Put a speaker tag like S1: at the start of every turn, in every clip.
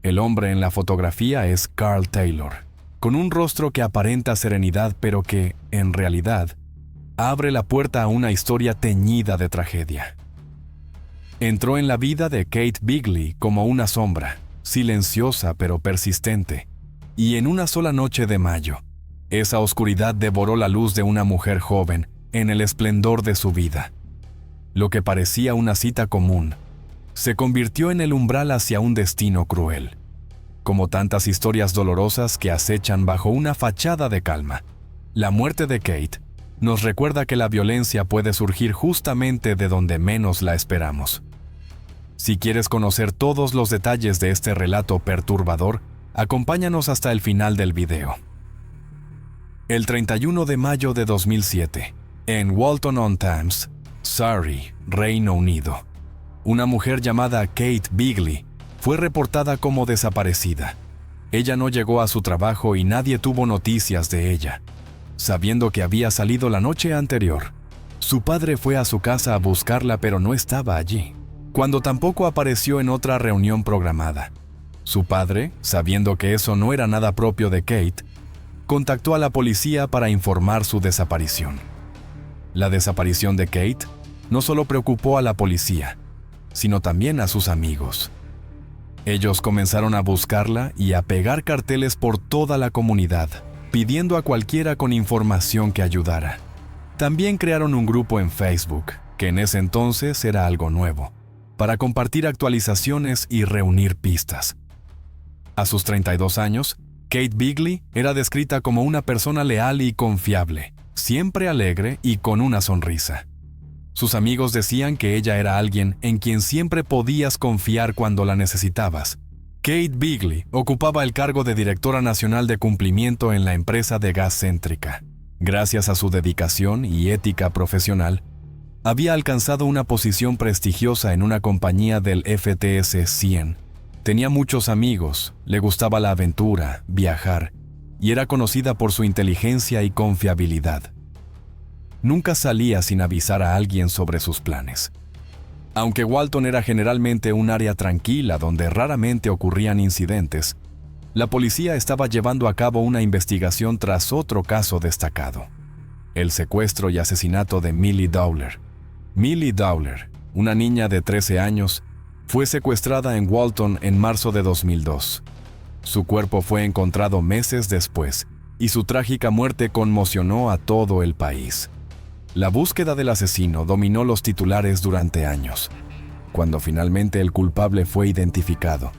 S1: El hombre en la fotografía es Carl Taylor, con un rostro que aparenta serenidad pero que, en realidad, abre la puerta a una historia teñida de tragedia. Entró en la vida de Kate Bigley como una sombra, silenciosa pero persistente, y en una sola noche de mayo, esa oscuridad devoró la luz de una mujer joven en el esplendor de su vida. Lo que parecía una cita común, se convirtió en el umbral hacia un destino cruel. Como tantas historias dolorosas que acechan bajo una fachada de calma, la muerte de Kate nos recuerda que la violencia puede surgir justamente de donde menos la esperamos. Si quieres conocer todos los detalles de este relato perturbador, acompáñanos hasta el final del video. El 31 de mayo de 2007, en Walton-on-Thames, Surrey, Reino Unido, una mujer llamada Kate Bigley fue reportada como desaparecida. Ella no llegó a su trabajo y nadie tuvo noticias de ella. Sabiendo que había salido la noche anterior, su padre fue a su casa a buscarla pero no estaba allí, cuando tampoco apareció en otra reunión programada. Su padre, sabiendo que eso no era nada propio de Kate, contactó a la policía para informar su desaparición. La desaparición de Kate no solo preocupó a la policía, sino también a sus amigos. Ellos comenzaron a buscarla y a pegar carteles por toda la comunidad, pidiendo a cualquiera con información que ayudara. También crearon un grupo en Facebook, que en ese entonces era algo nuevo, para compartir actualizaciones y reunir pistas. A sus 32 años, Kate Bigley era descrita como una persona leal y confiable, siempre alegre y con una sonrisa. Sus amigos decían que ella era alguien en quien siempre podías confiar cuando la necesitabas. Kate Bigley ocupaba el cargo de directora nacional de cumplimiento en la empresa de gas Centrica. Gracias a su dedicación y ética profesional, había alcanzado una posición prestigiosa en una compañía del FTS 100. Tenía muchos amigos, le gustaba la aventura, viajar, y era conocida por su inteligencia y confiabilidad. Nunca salía sin avisar a alguien sobre sus planes. Aunque Walton era generalmente un área tranquila donde raramente ocurrían incidentes, la policía estaba llevando a cabo una investigación tras otro caso destacado: el secuestro y asesinato de Millie Dowler. Millie Dowler, una niña de 13 años, fue secuestrada en Walton en marzo de 2002. Su cuerpo fue encontrado meses después y su trágica muerte conmocionó a todo el país. La búsqueda del asesino dominó los titulares durante años. Cuando finalmente el culpable fue identificado,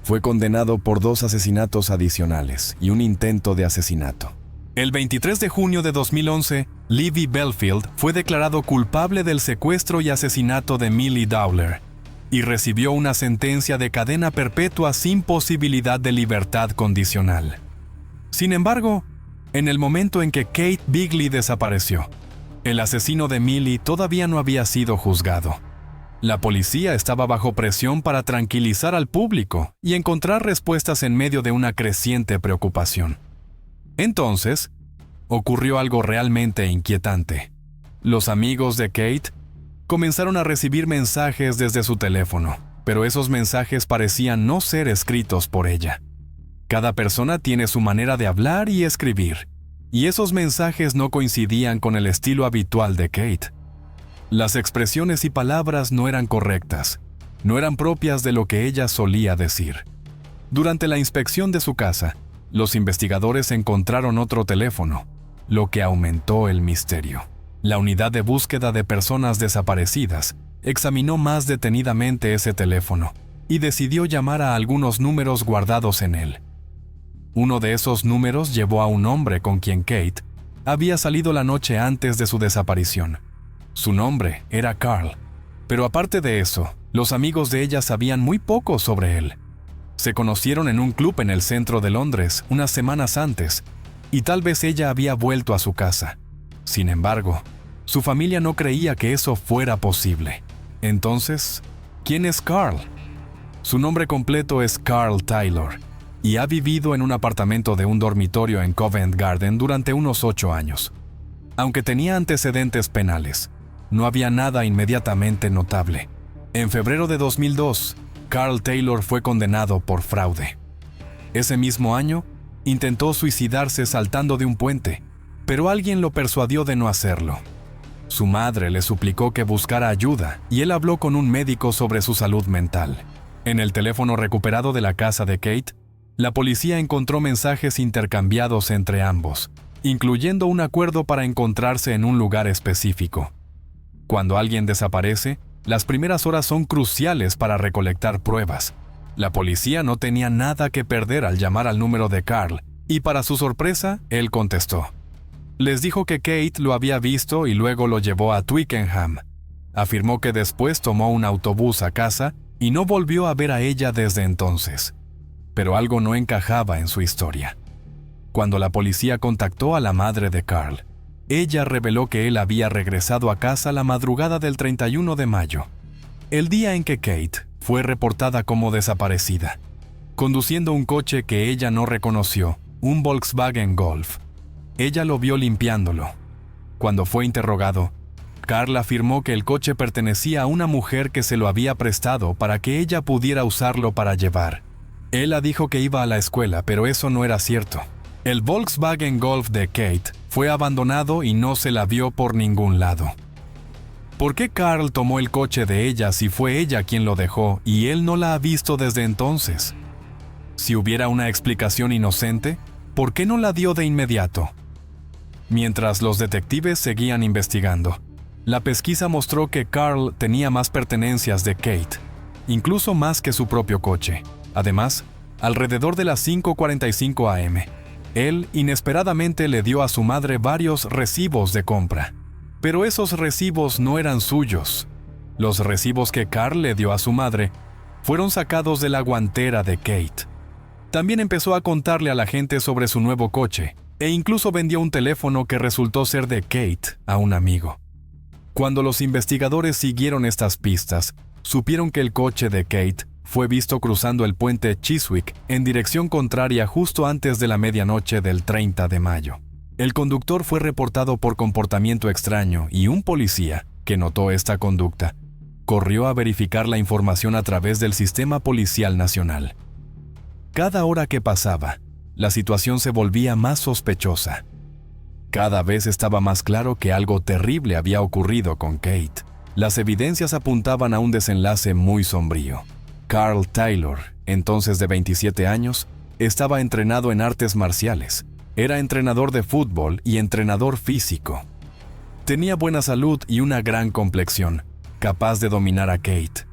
S1: fue condenado por 2 asesinatos adicionales y un intento de asesinato. El 23 de junio de 2011, Levi Bellfield fue declarado culpable del secuestro y asesinato de Millie Dowler y recibió una sentencia de cadena perpetua sin posibilidad de libertad condicional. Sin embargo, en el momento en que Kate Bigley desapareció, el asesino de Millie todavía no había sido juzgado. La policía estaba bajo presión para tranquilizar al público y encontrar respuestas en medio de una creciente preocupación. Entonces, ocurrió algo realmente inquietante. Los amigos de Kate comenzaron a recibir mensajes desde su teléfono, pero esos mensajes parecían no ser escritos por ella. Cada persona tiene su manera de hablar y escribir, y esos mensajes no coincidían con el estilo habitual de Kate. Las expresiones y palabras no eran correctas, no eran propias de lo que ella solía decir. Durante la inspección de su casa, los investigadores encontraron otro teléfono, lo que aumentó el misterio. La unidad de búsqueda de personas desaparecidas examinó más detenidamente ese teléfono y decidió llamar a algunos números guardados en él. Uno de esos números llevó a un hombre con quien Kate había salido la noche antes de su desaparición. Su nombre era Carl, pero aparte de eso, los amigos de ella sabían muy poco sobre él. Se conocieron en un club en el centro de Londres unas semanas antes, y tal vez ella había vuelto a su casa. Sin embargo, su familia no creía que eso fuera posible. Entonces, ¿quién es Carl? Su nombre completo es Carl Taylor, y ha vivido en un apartamento de un dormitorio en Covent Garden durante unos 8 años. Aunque tenía antecedentes penales, no había nada inmediatamente notable. En febrero de 2002, Carl Taylor fue condenado por fraude. Ese mismo año, intentó suicidarse saltando de un puente, pero alguien lo persuadió de no hacerlo. Su madre le suplicó que buscara ayuda y él habló con un médico sobre su salud mental. En el teléfono recuperado de la casa de Kate, la policía encontró mensajes intercambiados entre ambos, incluyendo un acuerdo para encontrarse en un lugar específico. Cuando alguien desaparece, las primeras horas son cruciales para recolectar pruebas. La policía no tenía nada que perder al llamar al número de Carl, y para su sorpresa, él contestó. Les dijo que Kate lo había visto y luego lo llevó a Twickenham. Afirmó que después tomó un autobús a casa y no volvió a ver a ella desde entonces. Pero algo no encajaba en su historia. Cuando la policía contactó a la madre de Carl, ella reveló que él había regresado a casa la madrugada del 31 de mayo, el día en que Kate fue reportada como desaparecida, conduciendo un coche que ella no reconoció, un Volkswagen Golf. Ella lo vio limpiándolo. Cuando fue interrogado, Carl afirmó que el coche pertenecía a una mujer que se lo había prestado para que ella pudiera usarlo para llevar. Ella dijo que iba a la escuela, pero eso no era cierto. El Volkswagen Golf de Kate fue abandonado y no se la vio por ningún lado. ¿Por qué Carl tomó el coche de ella si fue ella quien lo dejó y él no la ha visto desde entonces? Si hubiera una explicación inocente, ¿por qué no la dio de inmediato? Mientras los detectives seguían investigando, la pesquisa mostró que Carl tenía más pertenencias de Kate, incluso más que su propio coche. Además, alrededor de las 5:45 a.m., él inesperadamente le dio a su madre varios recibos de compra. Pero esos recibos no eran suyos. Los recibos que Carl le dio a su madre fueron sacados de la guantera de Kate. También empezó a contarle a la gente sobre su nuevo coche, e incluso vendió un teléfono que resultó ser de Kate a un amigo. Cuando los investigadores siguieron estas pistas, supieron que el coche de Kate fue visto cruzando el puente Chiswick en dirección contraria justo antes de la medianoche del 30 de mayo. El conductor fue reportado por comportamiento extraño y un policía, que notó esta conducta, corrió a verificar la información a través del Sistema Policial Nacional. Cada hora que pasaba, la situación se volvía más sospechosa. Cada vez estaba más claro que algo terrible había ocurrido con Kate. Las evidencias apuntaban a un desenlace muy sombrío. Carl Taylor, entonces de 27 años, estaba entrenado en artes marciales. Era entrenador de fútbol y entrenador físico. Tenía buena salud y una gran complexión, capaz de dominar a Kate.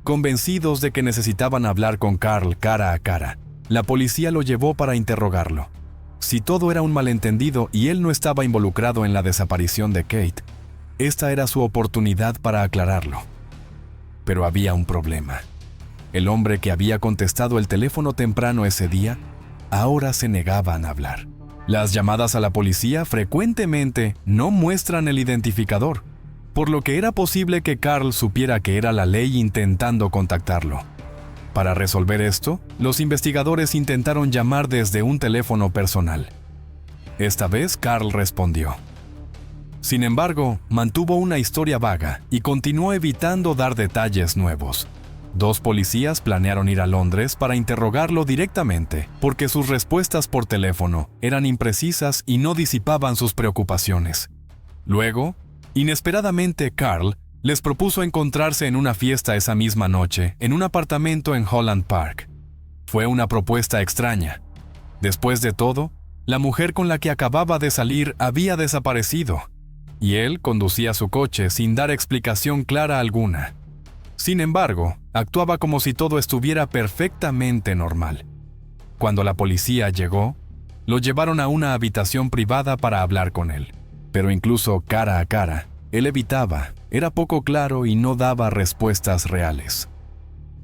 S1: Convencidos de que necesitaban hablar con Carl cara a cara, la policía lo llevó para interrogarlo. Si todo era un malentendido y él no estaba involucrado en la desaparición de Kate, esta era su oportunidad para aclararlo. Pero había un problema. El hombre que había contestado el teléfono temprano ese día, ahora se negaba a hablar. Las llamadas a la policía frecuentemente no muestran el identificador, por lo que era posible que Carl supiera que era la ley intentando contactarlo. Para resolver esto, los investigadores intentaron llamar desde un teléfono personal. Esta vez Carl respondió. Sin embargo, mantuvo una historia vaga y continuó evitando dar detalles nuevos. Dos policías planearon ir a Londres para interrogarlo directamente, porque sus respuestas por teléfono eran imprecisas y no disipaban sus preocupaciones. Luego, inesperadamente, Carl les propuso encontrarse en una fiesta esa misma noche en un apartamento en Holland Park. Fue una propuesta extraña. Después de todo, la mujer con la que acababa de salir había desaparecido, y él conducía su coche sin dar explicación clara alguna. Sin embargo, actuaba como si todo estuviera perfectamente normal. Cuando la policía llegó, lo llevaron a una habitación privada para hablar con él. Pero incluso cara a cara, él evitaba, era poco claro y no daba respuestas reales.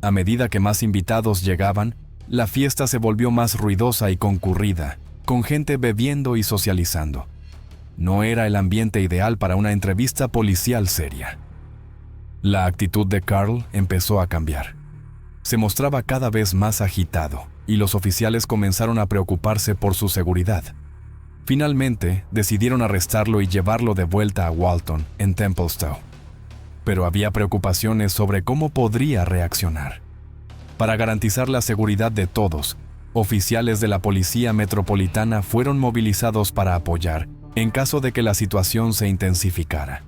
S1: A medida que más invitados llegaban, la fiesta se volvió más ruidosa y concurrida, con gente bebiendo y socializando. No era el ambiente ideal para una entrevista policial seria. La actitud de Carl empezó a cambiar. Se mostraba cada vez más agitado y los oficiales comenzaron a preocuparse por su seguridad. Finalmente, decidieron arrestarlo y llevarlo de vuelta a Walton, en Templestowe. Pero había preocupaciones sobre cómo podría reaccionar. Para garantizar la seguridad de todos, oficiales de la Policía Metropolitana fueron movilizados para apoyar en caso de que la situación se intensificara.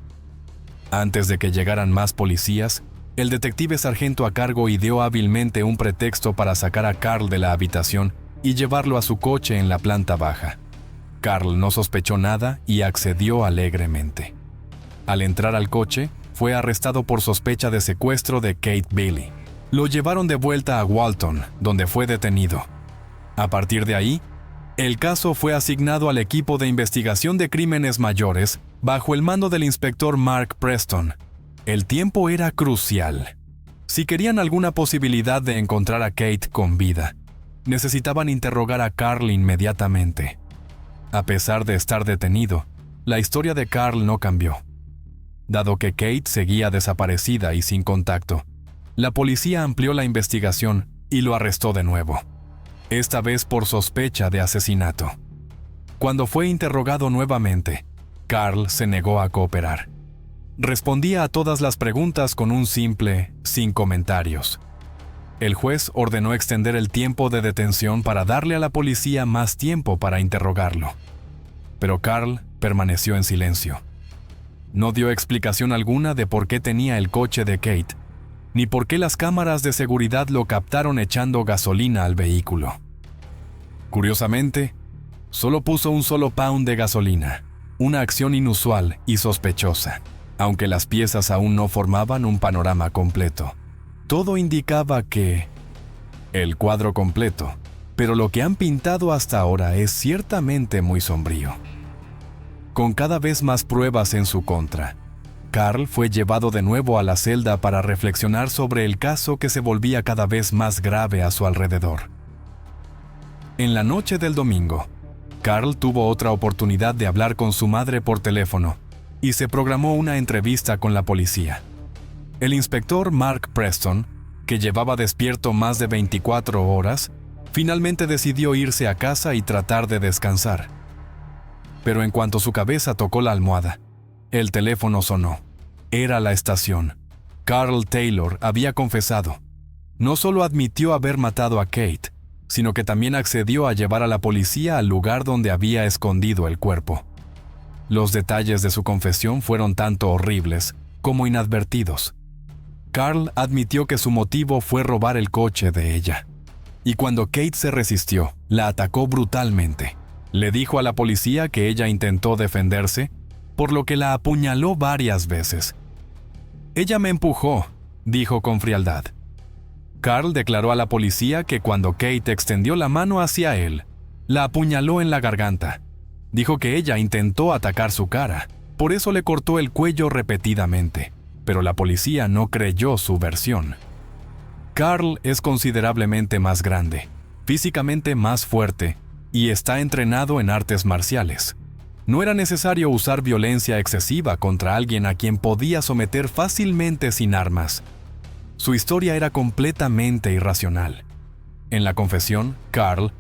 S1: Antes de que llegaran más policías, el detective sargento a cargo ideó hábilmente un pretexto para sacar a Carl de la habitación y llevarlo a su coche en la planta baja. Carl no sospechó nada y accedió alegremente. Al entrar al coche, fue arrestado por sospecha de secuestro de Kate Bailey. Lo llevaron de vuelta a Walton, donde fue detenido. A partir de ahí, el caso fue asignado al equipo de investigación de crímenes mayores bajo el mando del inspector Mark Preston. El tiempo era crucial. Si querían alguna posibilidad de encontrar a Kate con vida, necesitaban interrogar a Carl inmediatamente. A pesar de estar detenido, la historia de Carl no cambió. Dado que Kate seguía desaparecida y sin contacto, la policía amplió la investigación y lo arrestó de nuevo, esta vez por sospecha de asesinato. Cuando fue interrogado nuevamente, Carl se negó a cooperar. Respondía a todas las preguntas con un simple "sin comentarios". El juez ordenó extender el tiempo de detención para darle a la policía más tiempo para interrogarlo. Pero Carl permaneció en silencio. No dio explicación alguna de por qué tenía el coche de Kate, ni por qué las cámaras de seguridad lo captaron echando gasolina al vehículo. Curiosamente, solo puso un solo pound de gasolina, una acción inusual y sospechosa, aunque las piezas aún no formaban un panorama completo. Todo indicaba que... el cuadro completo, pero lo que han pintado hasta ahora es ciertamente muy sombrío. Con cada vez más pruebas en su contra, Carl fue llevado de nuevo a la celda para reflexionar sobre el caso que se volvía cada vez más grave a su alrededor. En la noche del domingo, Carl tuvo otra oportunidad de hablar con su madre por teléfono y se programó una entrevista con la policía. El inspector Mark Preston, que llevaba despierto más de 24 horas, finalmente decidió irse a casa y tratar de descansar. Pero en cuanto su cabeza tocó la almohada, el teléfono sonó. Era la estación. Carl Taylor había confesado. No solo admitió haber matado a Kate, sino que también accedió a llevar a la policía al lugar donde había escondido el cuerpo. Los detalles de su confesión fueron tanto horribles como inadvertidos. Carl admitió que su motivo fue robar el coche de ella. Y cuando Kate se resistió, la atacó brutalmente. Le dijo a la policía que ella intentó defenderse, por lo que la apuñaló varias veces. «Ella me empujó», dijo con frialdad. Carl declaró a la policía que cuando Kate extendió la mano hacia él, la apuñaló en la garganta. Dijo que ella intentó atacar su cara, por eso le cortó el cuello repetidamente, pero la policía no creyó su versión. Carl es considerablemente más grande, físicamente más fuerte, y está entrenado en artes marciales. No era necesario usar violencia excesiva contra alguien a quien podía someter fácilmente sin armas. Su historia era completamente irracional. En la confesión, Carl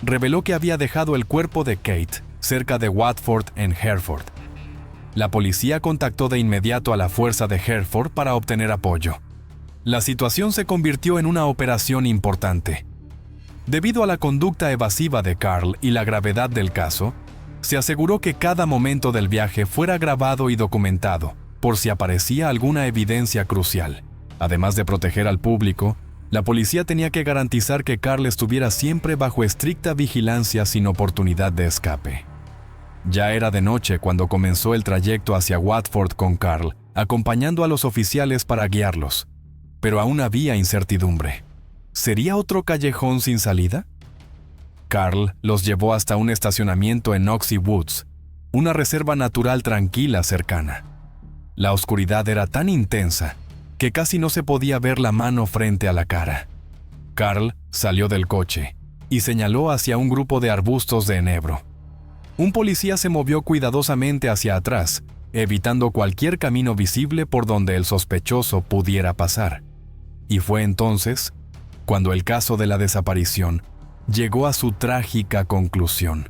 S1: reveló que había dejado el cuerpo de Kate cerca de Watford en Hereford. La policía contactó de inmediato a la fuerza de Hereford para obtener apoyo. La situación se convirtió en una operación importante. Debido a la conducta evasiva de Carl y la gravedad del caso, se aseguró que cada momento del viaje fuera grabado y documentado, por si aparecía alguna evidencia crucial. Además de proteger al público, la policía tenía que garantizar que Carl estuviera siempre bajo estricta vigilancia sin oportunidad de escape. Ya era de noche cuando comenzó el trayecto hacia Watford con Carl, acompañando a los oficiales para guiarlos. Pero aún había incertidumbre. ¿Sería otro callejón sin salida? Carl los llevó hasta un estacionamiento en Oxey Woods, una reserva natural tranquila cercana. La oscuridad era tan intensa que casi no se podía ver la mano frente a la cara. Carl salió del coche y señaló hacia un grupo de arbustos de enebro. Un policía se movió cuidadosamente hacia atrás, evitando cualquier camino visible por donde el sospechoso pudiera pasar. Y fue entonces cuando el caso de la desaparición llegó a su trágica conclusión.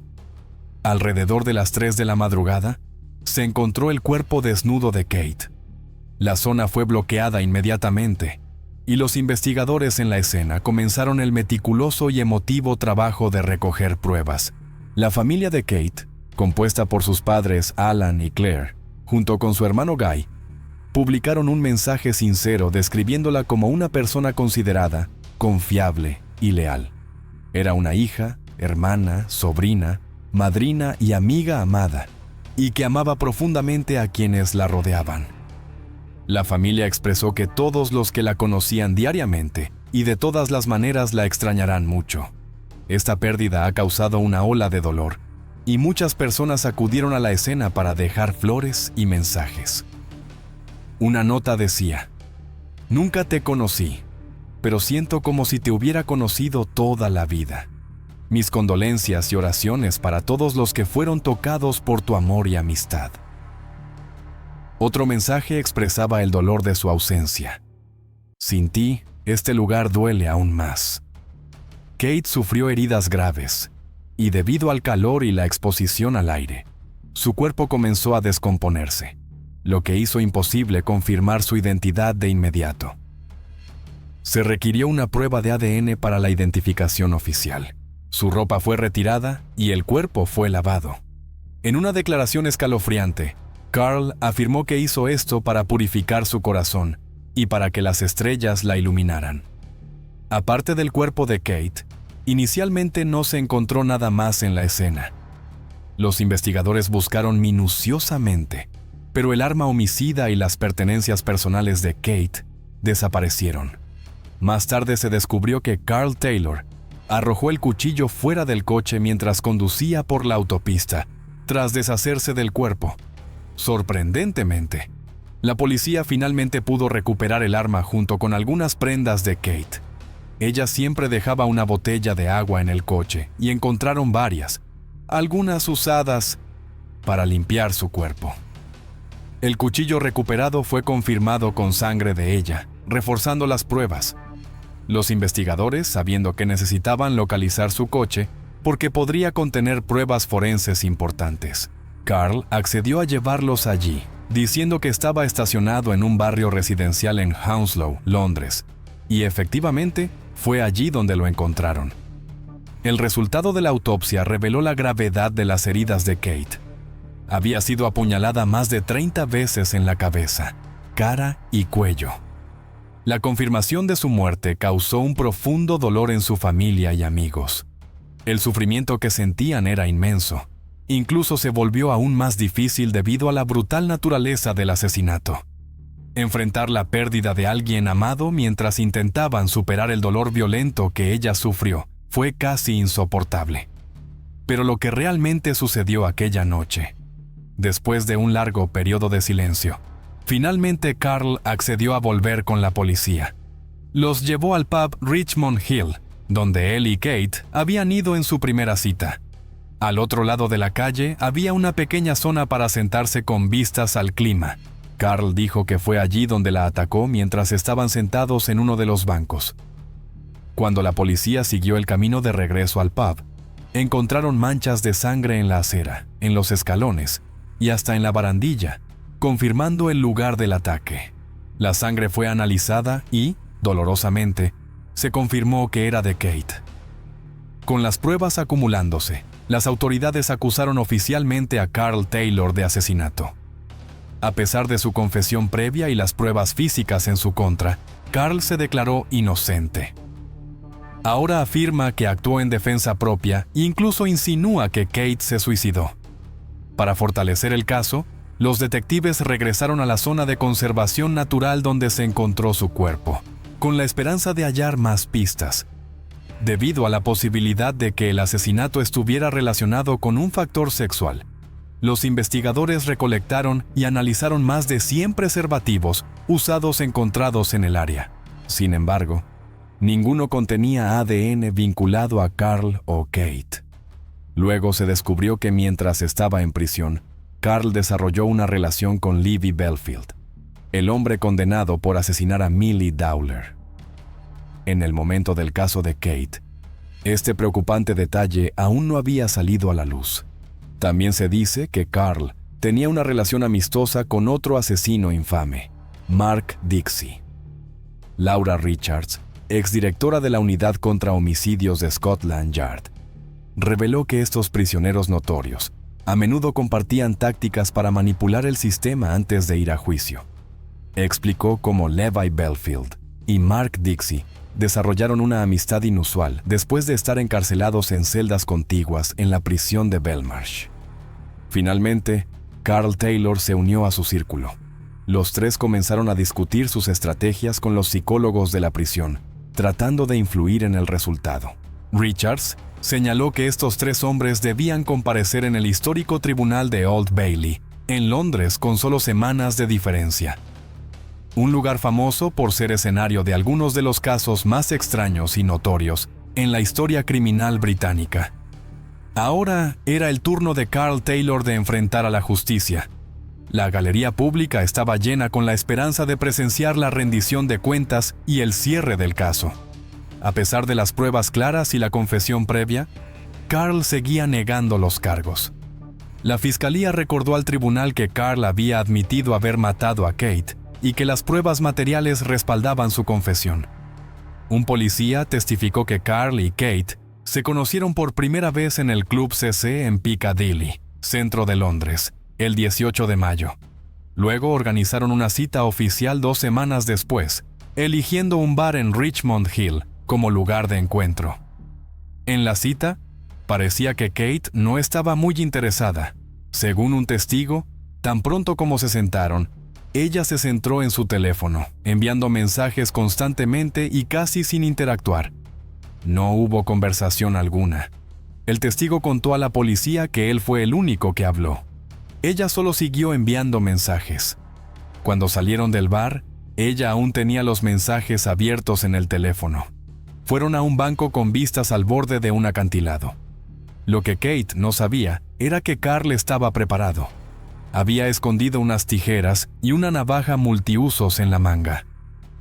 S1: Alrededor de las 3 de la madrugada, se encontró el cuerpo desnudo de Kate. La zona fue bloqueada inmediatamente. y los investigadores en la escena comenzaron el meticuloso y emotivo trabajo de recoger pruebas. La familia de Kate, compuesta por sus padres Alan y Claire, junto con su hermano Guy, publicaron un mensaje sincero describiéndola como una persona considerada, confiable y leal. Era una hija, hermana, sobrina, madrina y amiga amada, y que amaba profundamente a quienes la rodeaban. La familia expresó que todos los que la conocían diariamente y de todas las maneras la extrañarán mucho. Esta pérdida ha causado una ola de dolor, y muchas personas acudieron a la escena para dejar flores y mensajes. Una nota decía: «Nunca te conocí, pero siento como si te hubiera conocido toda la vida. Mis condolencias y oraciones para todos los que fueron tocados por tu amor y amistad». Otro mensaje expresaba el dolor de su ausencia. «Sin ti, este lugar duele aún más». Kate sufrió heridas graves, y debido al calor y la exposición al aire, su cuerpo comenzó a descomponerse, lo que hizo imposible confirmar su identidad de inmediato. Se requirió una prueba de ADN para la identificación oficial. Su ropa fue retirada y el cuerpo fue lavado. En una declaración escalofriante, Carl afirmó que hizo esto para purificar su corazón y para que las estrellas la iluminaran. Aparte del cuerpo de Kate, inicialmente no se encontró nada más en la escena. Los investigadores buscaron minuciosamente, pero el arma homicida y las pertenencias personales de Kate desaparecieron. Más tarde se descubrió que Carl Taylor arrojó el cuchillo fuera del coche mientras conducía por la autopista, tras deshacerse del cuerpo. Sorprendentemente, la policía finalmente pudo recuperar el arma junto con algunas prendas de Kate. Ella siempre dejaba una botella de agua en el coche y encontraron varias, algunas usadas para limpiar su cuerpo. El cuchillo recuperado fue confirmado con sangre de ella, reforzando las pruebas. Los investigadores, sabiendo que necesitaban localizar su coche, porque podría contener pruebas forenses importantes, Carl accedió a llevarlos allí, diciendo que estaba estacionado en un barrio residencial en Hounslow, Londres, y efectivamente fue allí donde lo encontraron. El resultado de la autopsia reveló la gravedad de las heridas de Kate. Había sido apuñalada más de 30 veces en la cabeza, cara y cuello. La confirmación de su muerte causó un profundo dolor en su familia y amigos. El sufrimiento que sentían era inmenso. Incluso se volvió aún más difícil debido a la brutal naturaleza del asesinato. Enfrentar la pérdida de alguien amado mientras intentaban superar el dolor violento que ella sufrió fue casi insoportable. Pero lo que realmente sucedió aquella noche, después de un largo periodo de silencio, finalmente Carl accedió a volver con la policía. Los llevó al pub Richmond Hill, donde él y Kate habían ido en su primera cita. Al otro lado de la calle había una pequeña zona para sentarse con vistas al clima. Carl dijo que fue allí donde la atacó mientras estaban sentados en uno de los bancos. Cuando la policía siguió el camino de regreso al pub, encontraron manchas de sangre en la acera, en los escalones y hasta en la barandilla, confirmando el lugar del ataque. La sangre fue analizada y, dolorosamente, se confirmó que era de Kate. Con las pruebas acumulándose, las autoridades acusaron oficialmente a Carl Taylor de asesinato. A pesar de su confesión previa y las pruebas físicas en su contra, Carl se declaró inocente. Ahora afirma que actuó en defensa propia e incluso insinúa que Kate se suicidó. Para fortalecer el caso, los detectives regresaron a la zona de conservación natural donde se encontró su cuerpo, con la esperanza de hallar más pistas. Debido a la posibilidad de que el asesinato estuviera relacionado con un factor sexual, los investigadores recolectaron y analizaron más de 100 preservativos usados encontrados en el área. Sin embargo, ninguno contenía ADN vinculado a Carl o Kate. Luego se descubrió que mientras estaba en prisión, Carl desarrolló una relación con Levi Belfield, el hombre condenado por asesinar a Millie Dowler. En el momento del caso de Kate, este preocupante detalle aún no había salido a la luz. También se dice que Carl tenía una relación amistosa con otro asesino infame, Mark Dixie. Laura Richards, exdirectora de la Unidad contra Homicidios de Scotland Yard, reveló que estos prisioneros notorios a menudo compartían tácticas para manipular el sistema antes de ir a juicio. Explicó cómo Levi Belfield y Mark Dixie desarrollaron una amistad inusual después de estar encarcelados en celdas contiguas en la prisión de Belmarsh. Finalmente, Carl Taylor se unió a su círculo. Los tres comenzaron a discutir sus estrategias con los psicólogos de la prisión, tratando de influir en el resultado. Richards señaló que estos tres hombres debían comparecer en el histórico tribunal de Old Bailey, en Londres, con solo semanas de diferencia. Un lugar famoso por ser escenario de algunos de los casos más extraños y notorios en la historia criminal británica. Ahora era el turno de Carl Taylor de enfrentar a la justicia. La galería pública estaba llena con la esperanza de presenciar la rendición de cuentas y el cierre del caso. A pesar de las pruebas claras y la confesión previa, Carl seguía negando los cargos. La fiscalía recordó al tribunal que Carl había admitido haber matado a Kate y que las pruebas materiales respaldaban su confesión. Un policía testificó que Carl y Kate se conocieron por primera vez en el Club CC en Piccadilly, centro de Londres, el 18 de mayo. Luego organizaron una cita oficial 2 semanas después, eligiendo un bar en Richmond Hill como lugar de encuentro. En la cita, parecía que Kate no estaba muy interesada. Según un testigo, tan pronto como se sentaron, ella se centró en su teléfono, enviando mensajes constantemente y casi sin interactuar. No hubo conversación alguna. El testigo contó a la policía que él fue el único que habló. Ella solo siguió enviando mensajes. Cuando salieron del bar, ella aún tenía los mensajes abiertos en el teléfono. Fueron a un banco con vistas al borde de un acantilado. Lo que Kate no sabía era que Carl estaba preparado. Había escondido unas tijeras y una navaja multiusos en la manga.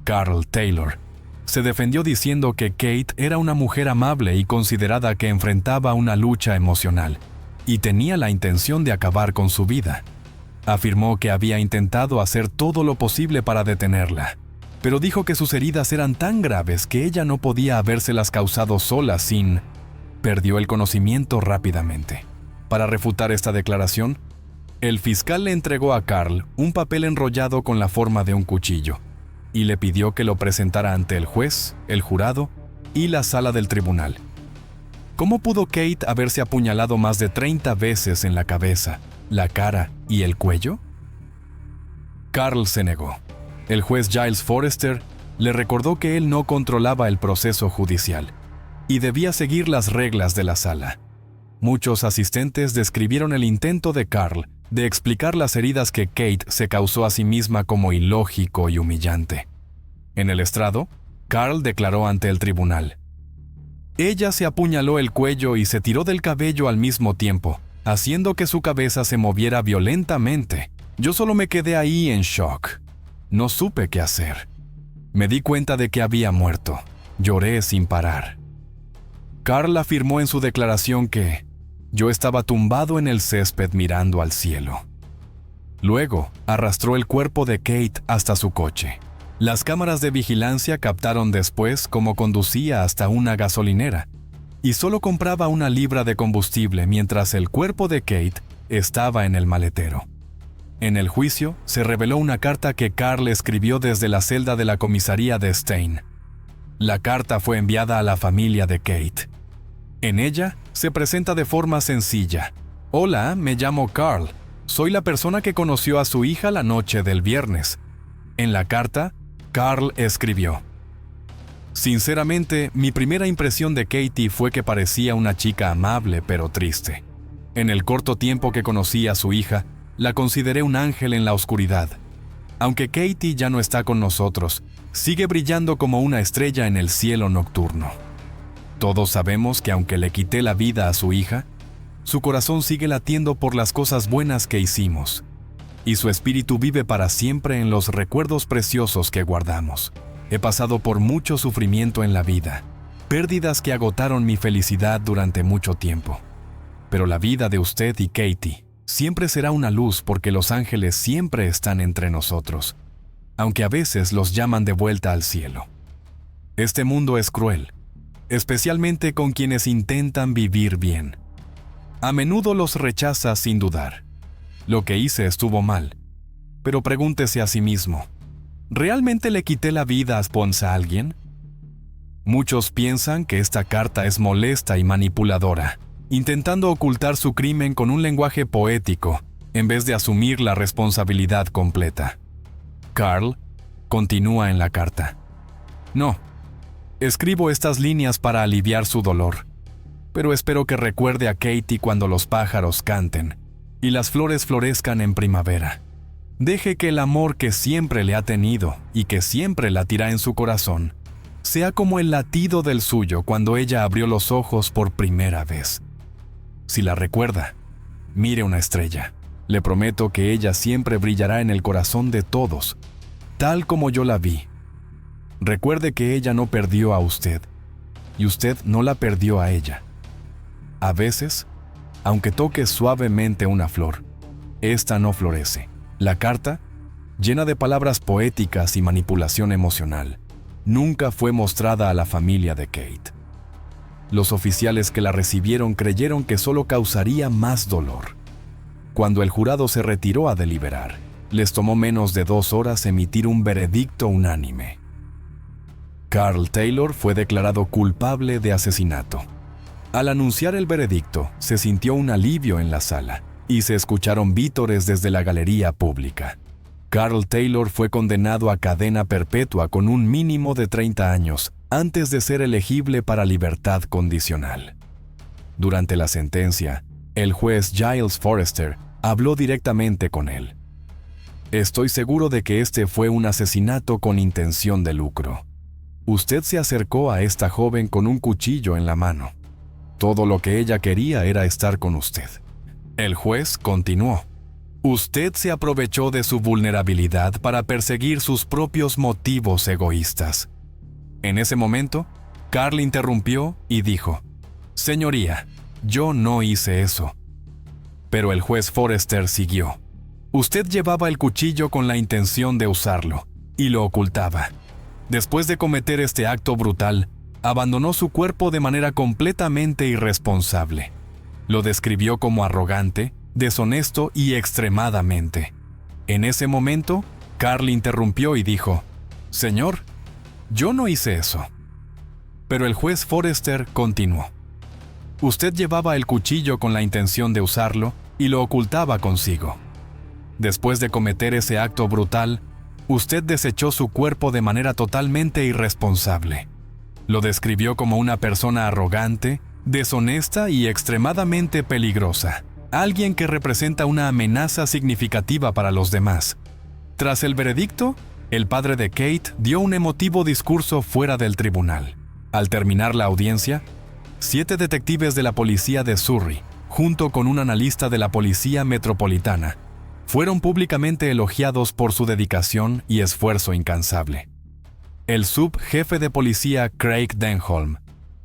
S1: Carl Taylor se defendió diciendo que Kate era una mujer amable y considerada que enfrentaba una lucha emocional y tenía la intención de acabar con su vida. Afirmó que había intentado hacer todo lo posible para detenerla, pero dijo que sus heridas eran tan graves que ella no podía habérselas causado sola sin... Perdió el conocimiento rápidamente. Para refutar esta declaración, el fiscal le entregó a Carl un papel enrollado con la forma de un cuchillo y le pidió que lo presentara ante el juez, el jurado y la sala del tribunal. ¿Cómo pudo Kate haberse apuñalado más de 30 veces en la cabeza, la cara y el cuello? Carl se negó. El juez Giles Forrester le recordó que él no controlaba el proceso judicial y debía seguir las reglas de la sala. Muchos asistentes describieron el intento de Carl de explicar las heridas que Kate se causó a sí misma como ilógico y humillante. En el estrado, Carl declaró ante el tribunal: ella se apuñaló el cuello y se tiró del cabello al mismo tiempo, haciendo que su cabeza se moviera violentamente. Yo solo me quedé ahí en shock. No supe qué hacer. Me di cuenta de que había muerto. Lloré sin parar. Carl afirmó en su declaración que yo estaba tumbado en el césped mirando al cielo. Luego, arrastró el cuerpo de Kate hasta su coche. Las cámaras de vigilancia captaron después cómo conducía hasta una gasolinera y solo compraba 1 libra de combustible mientras el cuerpo de Kate estaba en el maletero. En el juicio, se reveló una carta que Carl escribió desde la celda de la comisaría de Stein. La carta fue enviada a la familia de Kate. En ella, se presenta de forma sencilla: hola, me llamo Carl. Soy la persona que conoció a su hija la noche del viernes. En la carta, Carl escribió: sinceramente, mi primera impresión de Katie fue que parecía una chica amable pero triste. En el corto tiempo que conocí a su hija, la consideré un ángel en la oscuridad. Aunque Katie ya no está con nosotros, sigue brillando como una estrella en el cielo nocturno. Todos sabemos que aunque le quité la vida a su hija, su corazón sigue latiendo por las cosas buenas que hicimos, y su espíritu vive para siempre en los recuerdos preciosos que guardamos. He pasado por mucho sufrimiento en la vida, pérdidas que agotaron mi felicidad durante mucho tiempo. Pero la vida de usted y Katie siempre será una luz porque los ángeles siempre están entre nosotros. aunque a veces los llaman de vuelta al cielo. Este mundo es cruel, especialmente con quienes intentan vivir bien. A menudo los rechaza sin dudar. Lo que hice estuvo mal, pero pregúntese a sí mismo, ¿realmente le quité la vida a alguien? Muchos piensan que esta carta es molesta y manipuladora, intentando ocultar su crimen con un lenguaje poético, en vez de asumir la responsabilidad completa. Carl continúa en la carta. No, escribo estas líneas para aliviar su dolor, pero espero que recuerde a Katie cuando los pájaros canten y las flores florezcan en primavera. Deje que el amor que siempre le ha tenido y que siempre latirá en su corazón sea como el latido del suyo cuando ella abrió los ojos por primera vez. Si la recuerda, mire una estrella. Le prometo que ella siempre brillará en el corazón de todos, tal como yo la vi. Recuerde que ella no perdió a usted, y usted no la perdió a ella. A veces, aunque toque suavemente una flor, esta no florece. La carta, llena de palabras poéticas y manipulación emocional, nunca fue mostrada a la familia de Kate. Los oficiales que la recibieron creyeron que solo causaría más dolor. Cuando el jurado se retiró a deliberar, les tomó menos de 2 horas emitir un veredicto unánime. Carl Taylor fue declarado culpable de asesinato. Al anunciar el veredicto, se sintió un alivio en la sala y se escucharon vítores desde la galería pública. Carl Taylor fue condenado a cadena perpetua con un mínimo de 30 años antes de ser elegible para libertad condicional. Durante la sentencia, el juez Giles Forrester habló directamente con él. Estoy seguro de que este fue un asesinato con intención de lucro. Usted se acercó a esta joven con un cuchillo en la mano. Todo lo que ella quería era estar con usted. El juez continuó. Usted se aprovechó de su vulnerabilidad para perseguir sus propios motivos egoístas. En ese momento, Carl interrumpió y dijo, «Señoría, yo no hice eso». Pero el juez Forrester siguió. Usted llevaba el cuchillo con la intención de usarlo, y lo ocultaba. Después de cometer este acto brutal, abandonó su cuerpo de manera completamente irresponsable. Lo describió como arrogante, deshonesto y extremadamente. En ese momento, Carl interrumpió y dijo, «Señor, yo no hice eso». Pero el juez Forrester continuó. Usted llevaba el cuchillo con la intención de usarlo y lo ocultaba consigo. Después de cometer ese acto brutal, usted desechó su cuerpo de manera totalmente irresponsable. Lo describió como una persona arrogante, deshonesta y extremadamente peligrosa. Alguien que representa una amenaza significativa para los demás. Tras el veredicto, el padre de Kate dio un emotivo discurso fuera del tribunal. Al terminar la audiencia, 7 detectives de la policía de Surrey, junto con un analista de la policía metropolitana, fueron públicamente elogiados por su dedicación y esfuerzo incansable. El subjefe de policía Craig Denholm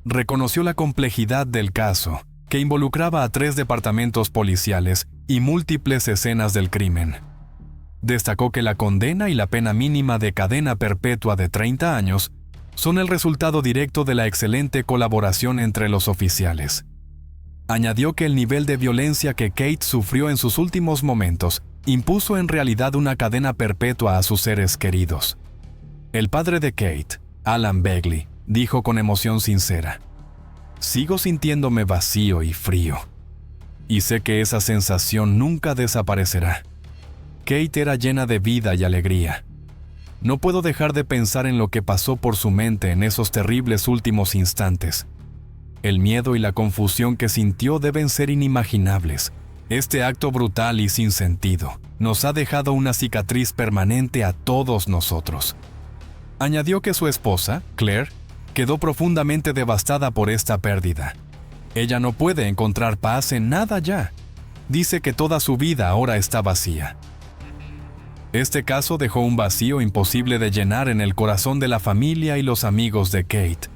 S1: reconoció la complejidad del caso, que involucraba a 3 departamentos policiales y múltiples escenas del crimen. Destacó que la condena y la pena mínima de cadena perpetua de 30 años son el resultado directo de la excelente colaboración entre los oficiales. Añadió que el nivel de violencia que Kate sufrió en sus últimos momentos impuso en realidad una cadena perpetua a sus seres queridos. El padre de Kate, Alan Begley, dijo con emoción sincera, «Sigo sintiéndome vacío y frío, y sé que esa sensación nunca desaparecerá. Kate era llena de vida y alegría. No puedo dejar de pensar en lo que pasó por su mente en esos terribles últimos instantes. El miedo y la confusión que sintió deben ser inimaginables. Este acto brutal y sin sentido nos ha dejado una cicatriz permanente a todos nosotros». Añadió que su esposa, Claire, quedó profundamente devastada por esta pérdida. Ella no puede encontrar paz en nada ya. Dice que toda su vida ahora está vacía. Este caso dejó un vacío imposible de llenar en el corazón de la familia y los amigos de Kate,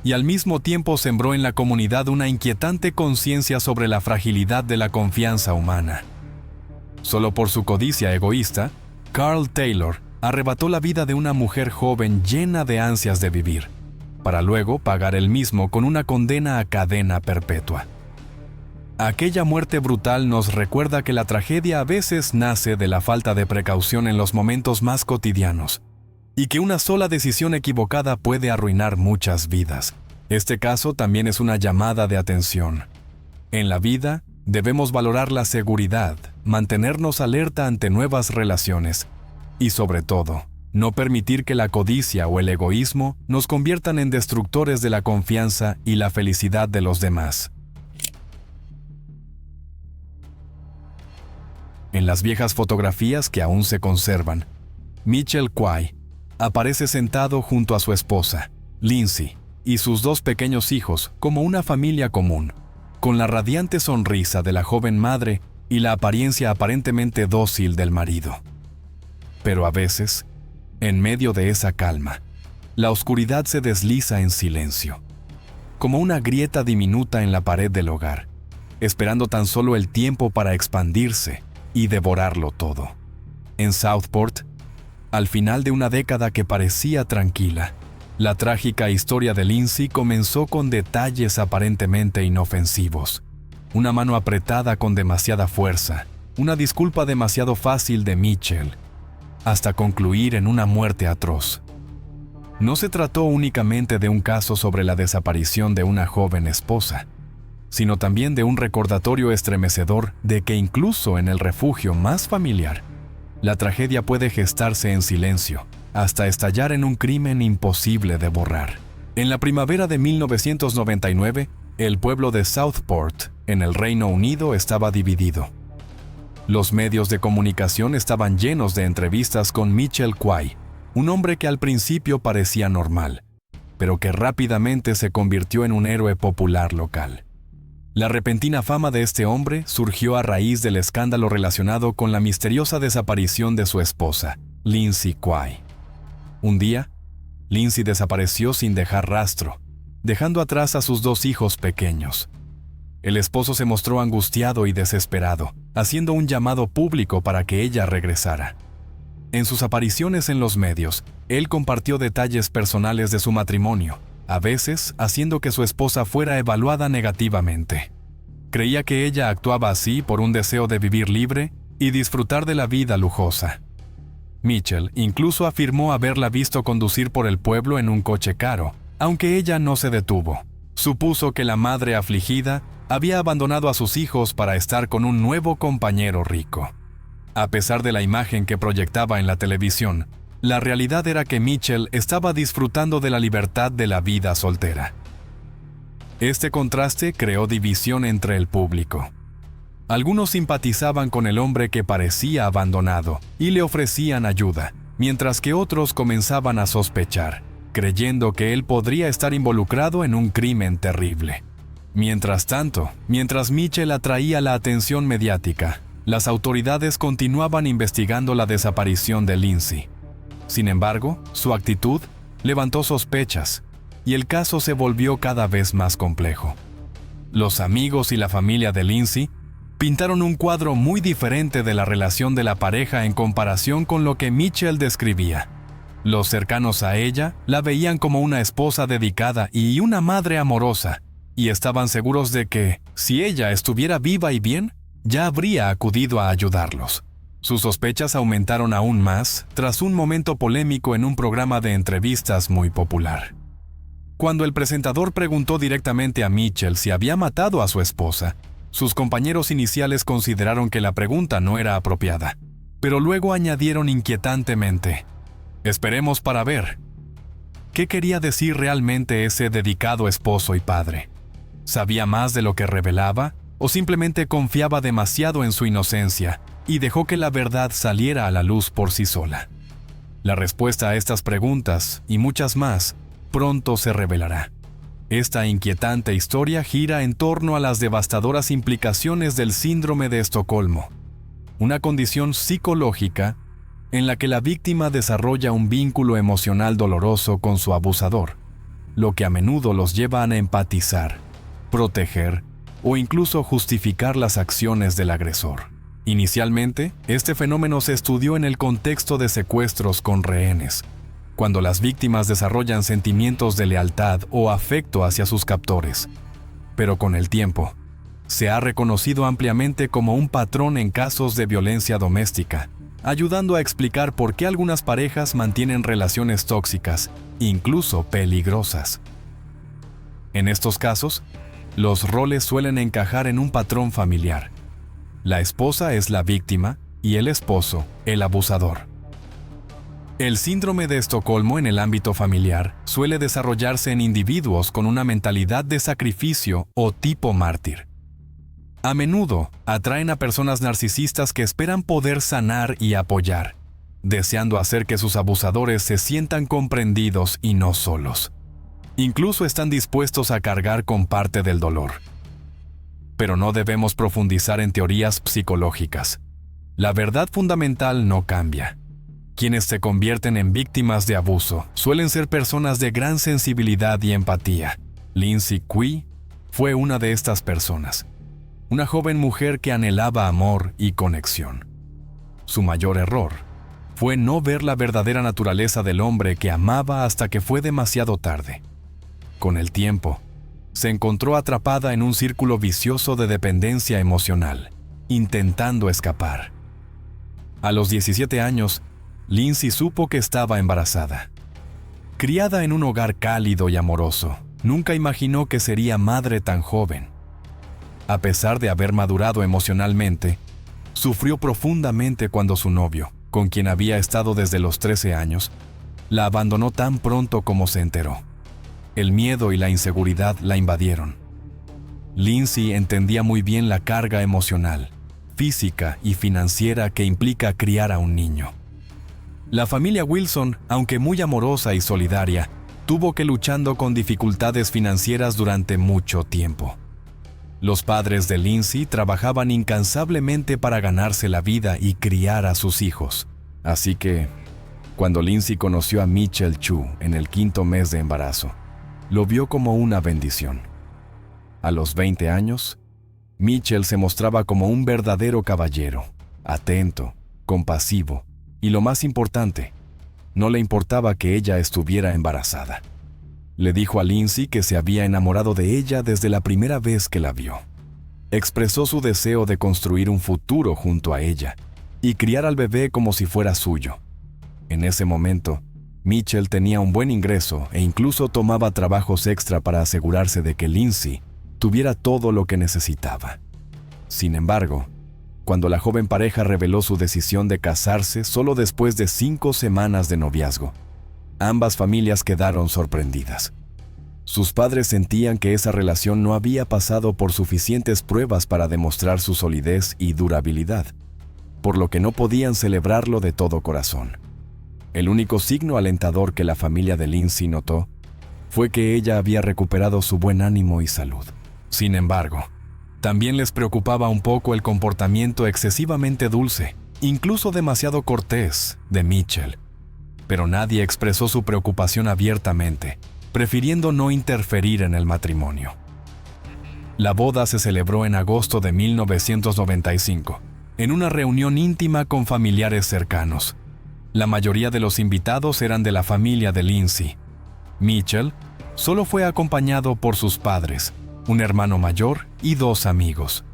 S1: y al mismo tiempo sembró en la comunidad una inquietante conciencia sobre la fragilidad de la confianza humana. Solo por su codicia egoísta, Carl Taylor arrebató la vida de una mujer joven llena de ansias de vivir, para luego pagar él mismo con una condena a cadena perpetua. Aquella muerte brutal nos recuerda que la tragedia a veces nace de la falta de precaución en los momentos más cotidianos, y que una sola decisión equivocada puede arruinar muchas vidas. Este caso también es una llamada de atención. En la vida, debemos valorar la seguridad, mantenernos alerta ante nuevas relaciones, y sobre todo, no permitir que la codicia o el egoísmo nos conviertan en destructores de la confianza y la felicidad de los demás. En las viejas fotografías que aún se conservan, Mitchell Quay aparece sentado junto a su esposa, Lindsay, y sus dos pequeños hijos como una familia común, con la radiante sonrisa de la joven madre y la apariencia aparentemente dócil del marido. Pero a veces, en medio de esa calma, la oscuridad se desliza en silencio, como una grieta diminuta en la pared del hogar, esperando tan solo el tiempo para expandirse y devorarlo todo. En Southport, al final de una década que parecía tranquila, la trágica historia de Lindsay comenzó con detalles aparentemente inofensivos. Una mano apretada con demasiada fuerza, una disculpa demasiado fácil de Mitchell, hasta concluir en una muerte atroz. No se trató únicamente de un caso sobre la desaparición de una joven esposa, sino también de un recordatorio estremecedor de que incluso en el refugio más familiar, la tragedia puede gestarse en silencio, hasta estallar en un crimen imposible de borrar. En la primavera de 1999, el pueblo de Southport, en el Reino Unido, estaba dividido. Los medios de comunicación estaban llenos de entrevistas con Mitchell Quay, un hombre que al principio parecía normal, pero que rápidamente se convirtió en un héroe popular local. La repentina fama de este hombre surgió a raíz del escándalo relacionado con la misteriosa desaparición de su esposa, Lindsay Quay. Un día, Lindsay desapareció sin dejar rastro, dejando atrás a sus dos hijos pequeños. El esposo se mostró angustiado y desesperado, haciendo un llamado público para que ella regresara. En sus apariciones en los medios, él compartió detalles personales de su matrimonio, a veces haciendo que su esposa fuera evaluada negativamente. Creía que ella actuaba así por un deseo de vivir libre y disfrutar de la vida lujosa. Mitchell incluso afirmó haberla visto conducir por el pueblo en un coche caro, aunque ella no se detuvo. Supuso que la madre afligida había abandonado a sus hijos para estar con un nuevo compañero rico. A pesar de la imagen que proyectaba en la televisión, la realidad era que Mitchell estaba disfrutando de la libertad de la vida soltera. Este contraste creó división entre el público. Algunos simpatizaban con el hombre que parecía abandonado y le ofrecían ayuda, mientras que otros comenzaban a sospechar, creyendo que él podría estar involucrado en un crimen terrible. Mientras tanto, mientras Mitchell atraía la atención mediática, las autoridades continuaban investigando la desaparición de Lindsay. Sin embargo, su actitud levantó sospechas, y el caso se volvió cada vez más complejo. Los amigos y la familia de Lindsay pintaron un cuadro muy diferente de la relación de la pareja en comparación con lo que Mitchell describía. Los cercanos a ella la veían como una esposa dedicada y una madre amorosa, y estaban seguros de que, si ella estuviera viva y bien, ya habría acudido a ayudarlos. Sus sospechas aumentaron aún más tras un momento polémico en un programa de entrevistas muy popular. Cuando el presentador preguntó directamente a Mitchell si había matado a su esposa, sus compañeros iniciales consideraron que la pregunta no era apropiada, pero luego añadieron inquietantemente: «Esperemos para ver». ¿Qué quería decir realmente ese dedicado esposo y padre? ¿Sabía más de lo que revelaba o simplemente confiaba demasiado en su inocencia y dejó que la verdad saliera a la luz por sí sola? La respuesta a estas preguntas, y muchas más, pronto se revelará. Esta inquietante historia gira en torno a las devastadoras implicaciones del síndrome de Estocolmo, una condición psicológica en la que la víctima desarrolla un vínculo emocional doloroso con su abusador, lo que a menudo los lleva a empatizar, proteger o incluso justificar las acciones del agresor. Inicialmente, este fenómeno se estudió en el contexto de secuestros con rehenes, cuando las víctimas desarrollan sentimientos de lealtad o afecto hacia sus captores. Pero con el tiempo, se ha reconocido ampliamente como un patrón en casos de violencia doméstica, ayudando a explicar por qué algunas parejas mantienen relaciones tóxicas, incluso peligrosas. En estos casos, los roles suelen encajar en un patrón familiar. La esposa es la víctima y el esposo, el abusador. El síndrome de Estocolmo en el ámbito familiar suele desarrollarse en individuos con una mentalidad de sacrificio o tipo mártir. A menudo atraen a personas narcisistas que esperan poder sanar y apoyar, deseando hacer que sus abusadores se sientan comprendidos y no solos. Incluso están dispuestos a cargar con parte del dolor. Pero no debemos profundizar en teorías psicológicas. La verdad fundamental no cambia. Quienes se convierten en víctimas de abuso suelen ser personas de gran sensibilidad y empatía. Lindsay Cui fue una de estas personas. Una joven mujer que anhelaba amor y conexión. Su mayor error fue no ver la verdadera naturaleza del hombre que amaba hasta que fue demasiado tarde. Con el tiempo, se encontró atrapada en un círculo vicioso de dependencia emocional, intentando escapar. A los 17 años, Lindsay supo que estaba embarazada. Criada en un hogar cálido y amoroso, nunca imaginó que sería madre tan joven. A pesar de haber madurado emocionalmente, sufrió profundamente cuando su novio, con quien había estado desde los 13 años, la abandonó tan pronto como se enteró. El miedo y la inseguridad la invadieron. Lindsay entendía muy bien la carga emocional, física y financiera que implica criar a un niño. La familia Wilson, aunque muy amorosa y solidaria, tuvo que luchando con dificultades financieras durante mucho tiempo. Los padres de Lindsay trabajaban incansablemente para ganarse la vida y criar a sus hijos. Así que, cuando Lindsay conoció a Mitchell Chu en el 5º mes de embarazo, lo vio como una bendición. A los 20 años, Mitchell se mostraba como un verdadero caballero, atento, compasivo y, lo más importante, no le importaba que ella estuviera embarazada. Le dijo a Lindsay que se había enamorado de ella desde la primera vez que la vio. Expresó su deseo de construir un futuro junto a ella y criar al bebé como si fuera suyo. En ese momento, Mitchell tenía un buen ingreso e incluso tomaba trabajos extra para asegurarse de que Lindsay tuviera todo lo que necesitaba. Sin embargo, cuando la joven pareja reveló su decisión de casarse solo después de 5 semanas de noviazgo, ambas familias quedaron sorprendidas. Sus padres sentían que esa relación no había pasado por suficientes pruebas para demostrar su solidez y durabilidad, por lo que no podían celebrarlo de todo corazón. El único signo alentador que la familia de Lindsay notó fue que ella había recuperado su buen ánimo y salud. Sin embargo, también les preocupaba un poco el comportamiento excesivamente dulce, incluso demasiado cortés, de Mitchell. Pero nadie expresó su preocupación abiertamente, prefiriendo no interferir en el matrimonio. La boda se celebró en agosto de 1995, en una reunión íntima con familiares cercanos. La mayoría de los invitados eran de la familia de Lindsay. Mitchell solo fue acompañado por sus padres, un hermano mayor y 2 amigos.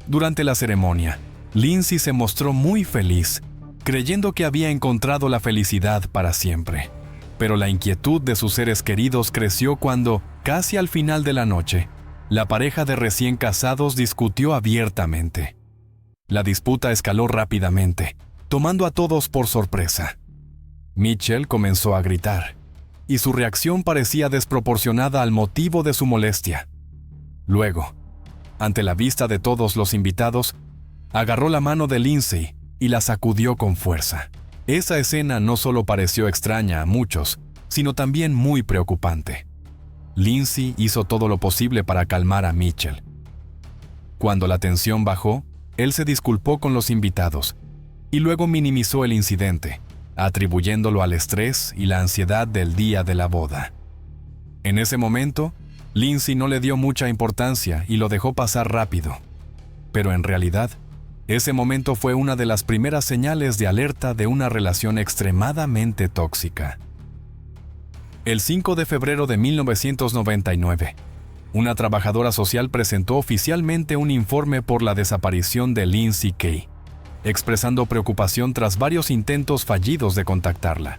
S1: Durante la ceremonia, Lindsay se mostró muy feliz, creyendo que había encontrado la felicidad para siempre. Pero la inquietud de sus seres queridos creció cuando, casi al final de la noche, la pareja de recién casados discutió abiertamente. La disputa escaló rápidamente, tomando a todos por sorpresa. Mitchell comenzó a gritar, y su reacción parecía desproporcionada al motivo de su molestia. Luego, ante la vista de todos los invitados, agarró la mano de Lindsay y la sacudió con fuerza. Esa escena no solo pareció extraña a muchos, sino también muy preocupante. Lindsay hizo todo lo posible para calmar a Mitchell. Cuando la tensión bajó, él se disculpó con los invitados y luego minimizó el incidente, atribuyéndolo al estrés y la ansiedad del día de la boda. En ese momento, Lindsay no le dio mucha importancia y lo dejó pasar rápido. Pero en realidad, Ese momento fue una de las primeras señales de alerta de una relación extremadamente tóxica. El 5 de febrero de 1999, una trabajadora social presentó oficialmente un informe por la desaparición de Lindsay Kay, expresando preocupación tras varios intentos fallidos de contactarla.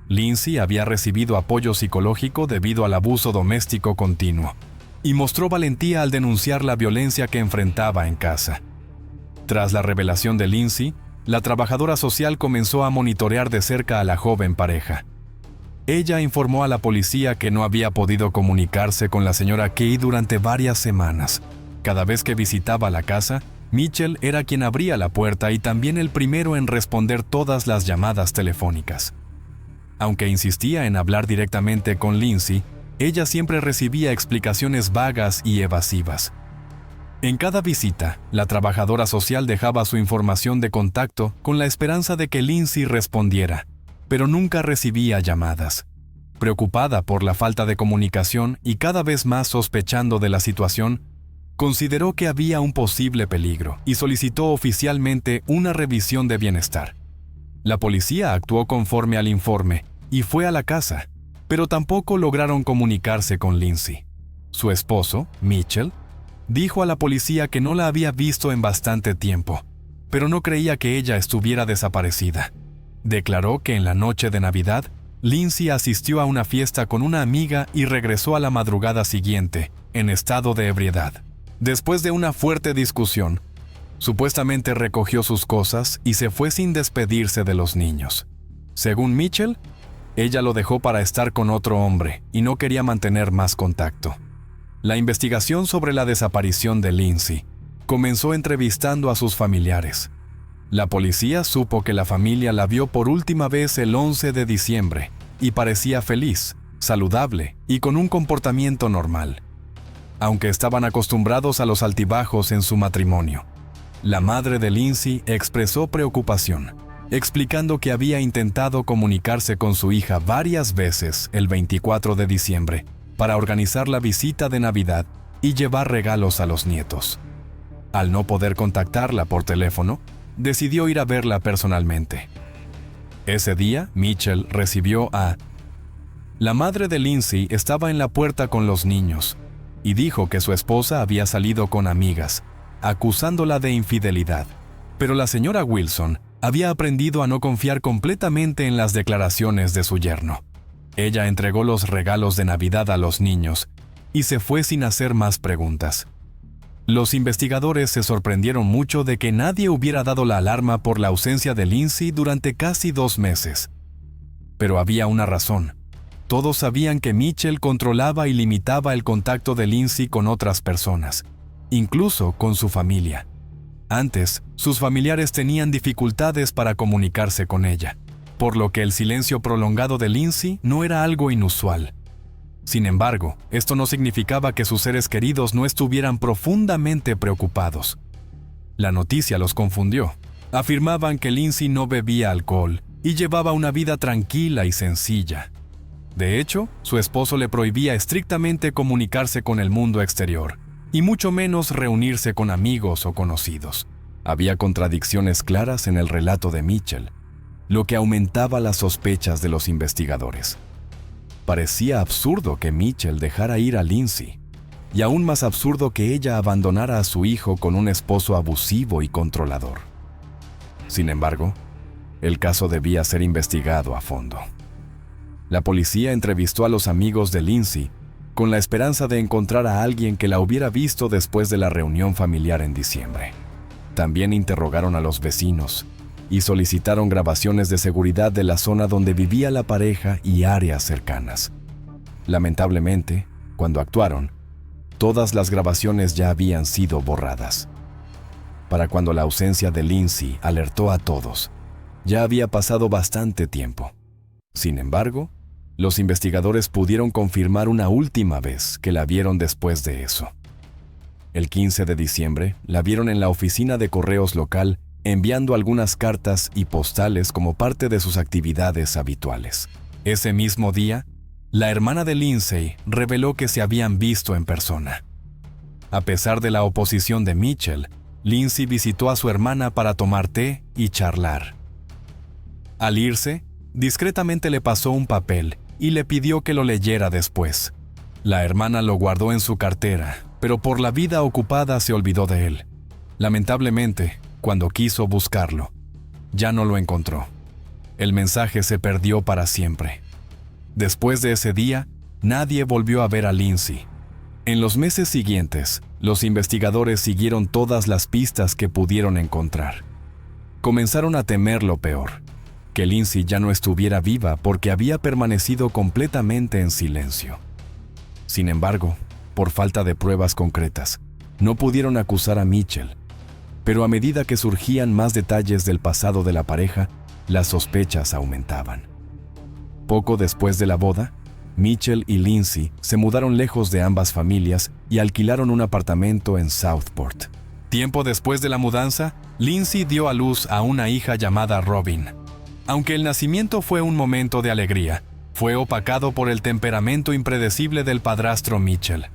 S1: Lindsay había recibido apoyo psicológico debido al abuso doméstico continuo y mostró valentía al denunciar la violencia que enfrentaba en casa. Tras la revelación de Lindsay, la trabajadora social comenzó a monitorear de cerca a la joven pareja. Ella informó a la policía que no había podido comunicarse con la señora Kay durante varias semanas. Cada vez que visitaba la casa, Mitchell era quien abría la puerta y también el primero en responder todas las llamadas telefónicas. Aunque insistía en hablar directamente con Lindsay, ella siempre recibía explicaciones vagas y evasivas. En cada visita, la trabajadora social dejaba su información de contacto con la esperanza de que Lindsay respondiera, pero nunca recibía llamadas. Preocupada por la falta de comunicación y cada vez más sospechando de la situación, consideró que había un posible peligro y solicitó oficialmente una revisión de bienestar. La policía actuó conforme al informe y fue a la casa, pero tampoco lograron comunicarse con Lindsay. Su esposo, Mitchell, dijo a la policía que no la había visto en bastante tiempo, pero no creía que ella estuviera desaparecida. Declaró que en la noche de Navidad, Lindsay asistió a una fiesta con una amiga y regresó a la madrugada siguiente, en estado de ebriedad. Después de una fuerte discusión, supuestamente recogió sus cosas y se fue sin despedirse de los niños. Según Mitchell, ella lo dejó para estar con otro hombre y no quería mantener más contacto. La investigación sobre la desaparición de Lindsay comenzó entrevistando a sus familiares. La policía supo que la familia la vio por última vez el 11 de diciembre y parecía feliz, saludable y con un comportamiento normal, aunque estaban acostumbrados a los altibajos en su matrimonio. La madre de Lindsay expresó preocupación, explicando que había intentado comunicarse con su hija varias veces el 24 de diciembre para organizar la visita de Navidad y llevar regalos a los nietos. Al no poder contactarla por teléfono, decidió ir a verla personalmente. Ese día, Mitchell recibió a... La madre de Lindsay estaba en la puerta con los niños y dijo que su esposa había salido con amigas, acusándola de infidelidad. Pero la señora Wilson había aprendido a no confiar completamente en las declaraciones de su yerno. Ella entregó los regalos de Navidad a los niños y se fue sin hacer más preguntas. Los investigadores se sorprendieron mucho de que nadie hubiera dado la alarma por la ausencia de Lindsay durante casi 2 meses. Pero había una razón. Todos sabían que Mitchell controlaba y limitaba el contacto de Lindsay con otras personas, incluso con su familia. Antes, sus familiares tenían dificultades para comunicarse con ella, por lo que el silencio prolongado de Lindsay no era algo inusual. Sin embargo, esto no significaba que sus seres queridos no estuvieran profundamente preocupados. La noticia los confundió. Afirmaban que Lindsay no bebía alcohol y llevaba una vida tranquila y sencilla. De hecho, su esposo le prohibía estrictamente comunicarse con el mundo exterior, y mucho menos reunirse con amigos o conocidos. Había contradicciones claras en el relato de Mitchell, lo que aumentaba las sospechas de los investigadores. Parecía absurdo que Mitchell dejara ir a Lindsay, y aún más absurdo que ella abandonara a su hijo con un esposo abusivo y controlador. Sin embargo, el caso debía ser investigado a fondo. La policía entrevistó a los amigos de Lindsay con la esperanza de encontrar a alguien que la hubiera visto después de la reunión familiar en diciembre. También interrogaron a los vecinos y solicitaron grabaciones de seguridad de la zona donde vivía la pareja y áreas cercanas. Lamentablemente, cuando actuaron, todas las grabaciones ya habían sido borradas. Para cuando la ausencia de Lindsay alertó a todos, ya había pasado bastante tiempo. Sin embargo, los investigadores pudieron confirmar una última vez que la vieron después de eso. El 15 de diciembre, la vieron en la oficina de correos local enviando algunas cartas y postales como parte de sus actividades habituales. Ese mismo día, la hermana de Lindsay reveló que se habían visto en persona. A pesar de la oposición de Mitchell, Lindsay visitó a su hermana para tomar té y charlar. Al irse, discretamente le pasó un papel y le pidió que lo leyera después. La hermana lo guardó en su cartera, pero por la vida ocupada se olvidó de él. Lamentablemente, cuando quiso buscarlo, ya no lo encontró. El mensaje se perdió para siempre. Después de ese día, nadie volvió a ver a Lindsay. En los meses siguientes, los investigadores siguieron todas las pistas que pudieron encontrar. Comenzaron a temer lo peor, que Lindsay ya no estuviera viva porque había permanecido completamente en silencio. Sin embargo, por falta de pruebas concretas, no pudieron acusar a Mitchell. Pero a medida que surgían más detalles del pasado de la pareja, las sospechas aumentaban. Poco después de la boda, Mitchell y Lindsay se mudaron lejos de ambas familias y alquilaron un apartamento en Southport. Tiempo después de la mudanza, Lindsay dio a luz a una hija llamada Robin. Aunque el nacimiento fue un momento de alegría, fue opacado por el temperamento impredecible del padrastro Mitchell.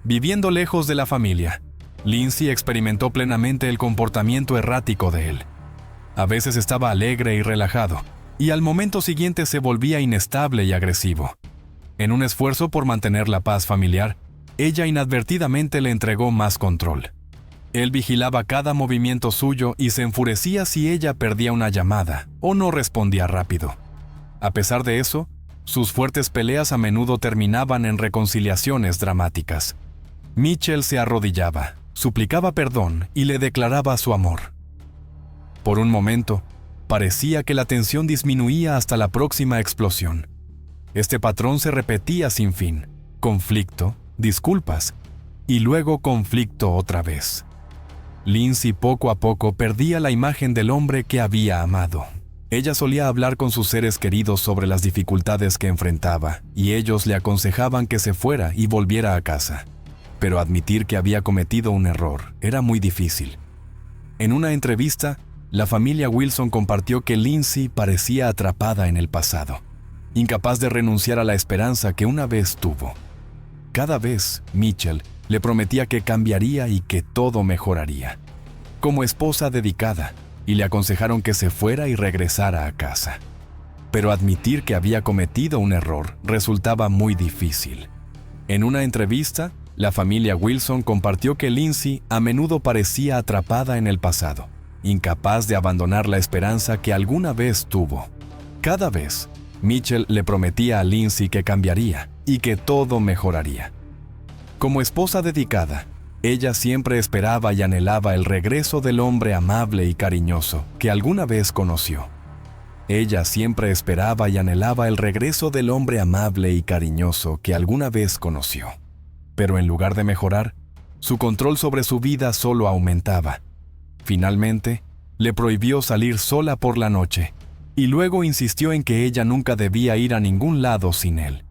S1: Viviendo lejos de la familia, Lindsay experimentó plenamente el comportamiento errático de él. A veces estaba alegre y relajado, y al momento siguiente se volvía inestable y agresivo. En un esfuerzo por mantener la paz familiar, ella inadvertidamente le entregó más control. Él vigilaba cada movimiento suyo y se enfurecía si ella perdía una llamada o no respondía rápido. A pesar de eso, sus fuertes peleas a menudo terminaban en reconciliaciones dramáticas. Mitchell se arrodillaba, suplicaba perdón y le declaraba su amor. Por un momento, parecía que la tensión disminuía hasta la próxima explosión. Este patrón se repetía sin fin: conflicto, disculpas, y luego conflicto otra vez. Lindsay poco a poco perdía la imagen del hombre que había amado. Ella solía hablar con sus seres queridos sobre las dificultades que enfrentaba, y ellos le aconsejaban que se fuera y volviera a casa. Pero admitir que había cometido un error era muy difícil. En una entrevista, la familia Wilson compartió que Lindsay parecía atrapada en el pasado, incapaz de renunciar a la esperanza que una vez tuvo. Cada vez, Mitchell le prometía que cambiaría y que todo mejoraría, como esposa dedicada, y le aconsejaron que se fuera y regresara a casa. Pero admitir que había cometido un error resultaba muy difícil. En una entrevista, la familia Wilson compartió que Lindsay a menudo parecía atrapada en el pasado, incapaz de abandonar la esperanza que alguna vez tuvo. Cada vez, Mitchell le prometía a Lindsay que cambiaría y que todo mejoraría. Como esposa dedicada, ella siempre esperaba y anhelaba el regreso del hombre amable y cariñoso que alguna vez conoció. Ella siempre esperaba y anhelaba el regreso del hombre amable y cariñoso que alguna vez conoció. Pero en lugar de mejorar, su control sobre su vida solo aumentaba. Finalmente, le prohibió salir sola por la noche, y luego insistió en que ella nunca debía ir a ningún lado sin él.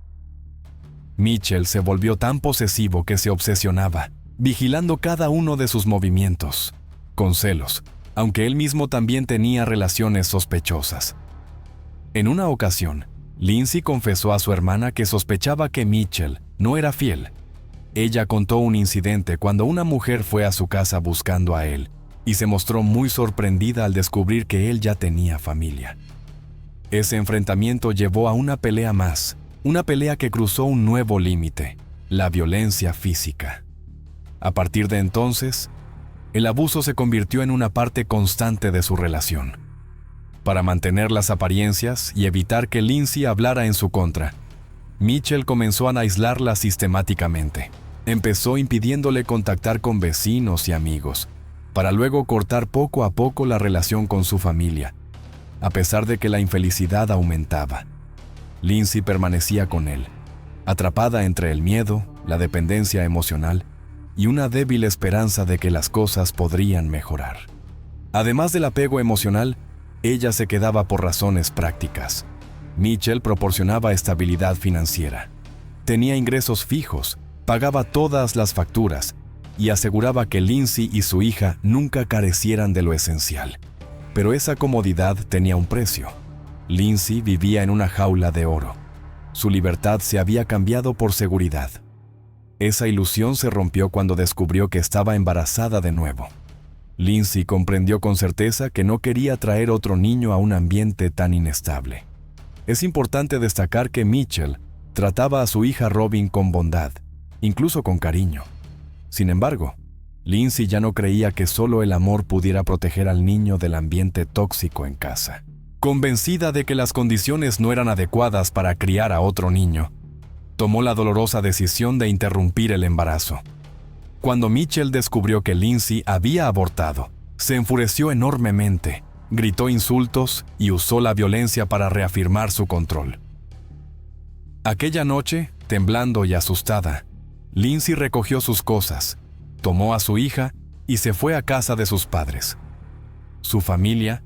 S1: Mitchell se volvió tan posesivo que se obsesionaba, vigilando cada uno de sus movimientos, con celos, aunque él mismo también tenía relaciones sospechosas. En una ocasión, Lindsay confesó a su hermana que sospechaba que Mitchell no era fiel. Ella contó un incidente cuando una mujer fue a su casa buscando a él, y se mostró muy sorprendida al descubrir que él ya tenía familia. Ese enfrentamiento llevó a una pelea más, una pelea que cruzó un nuevo límite: la violencia física. A partir de entonces, el abuso se convirtió en una parte constante de su relación. Para mantener las apariencias y evitar que Lindsay hablara en su contra, Mitchell comenzó a aislarla sistemáticamente. Empezó impidiéndole contactar con vecinos y amigos, para luego cortar poco a poco la relación con su familia, a pesar de que la infelicidad aumentaba. Lindsay permanecía con él, atrapada entre el miedo, la dependencia emocional y una débil esperanza de que las cosas podrían mejorar. Además del apego emocional, ella se quedaba por razones prácticas. Mitchell proporcionaba estabilidad financiera. Tenía ingresos fijos, pagaba todas las facturas y aseguraba que Lindsay y su hija nunca carecieran de lo esencial. Pero esa comodidad tenía un precio. Lindsay vivía en una jaula de oro. Su libertad se había cambiado por seguridad. Esa ilusión se rompió cuando descubrió que estaba embarazada de nuevo. Lindsay comprendió con certeza que no quería traer otro niño a un ambiente tan inestable. Es importante destacar que Mitchell trataba a su hija Robin con bondad, incluso con cariño. Sin embargo, Lindsay ya no creía que solo el amor pudiera proteger al niño del ambiente tóxico en casa. Convencida de que las condiciones no eran adecuadas para criar a otro niño, tomó la dolorosa decisión de interrumpir el embarazo. Cuando Mitchell descubrió que Lindsay había abortado, se enfureció enormemente, gritó insultos y usó la violencia para reafirmar su control. Aquella noche, temblando y asustada, Lindsay recogió sus cosas, tomó a su hija y se fue a casa de sus padres. Su familia,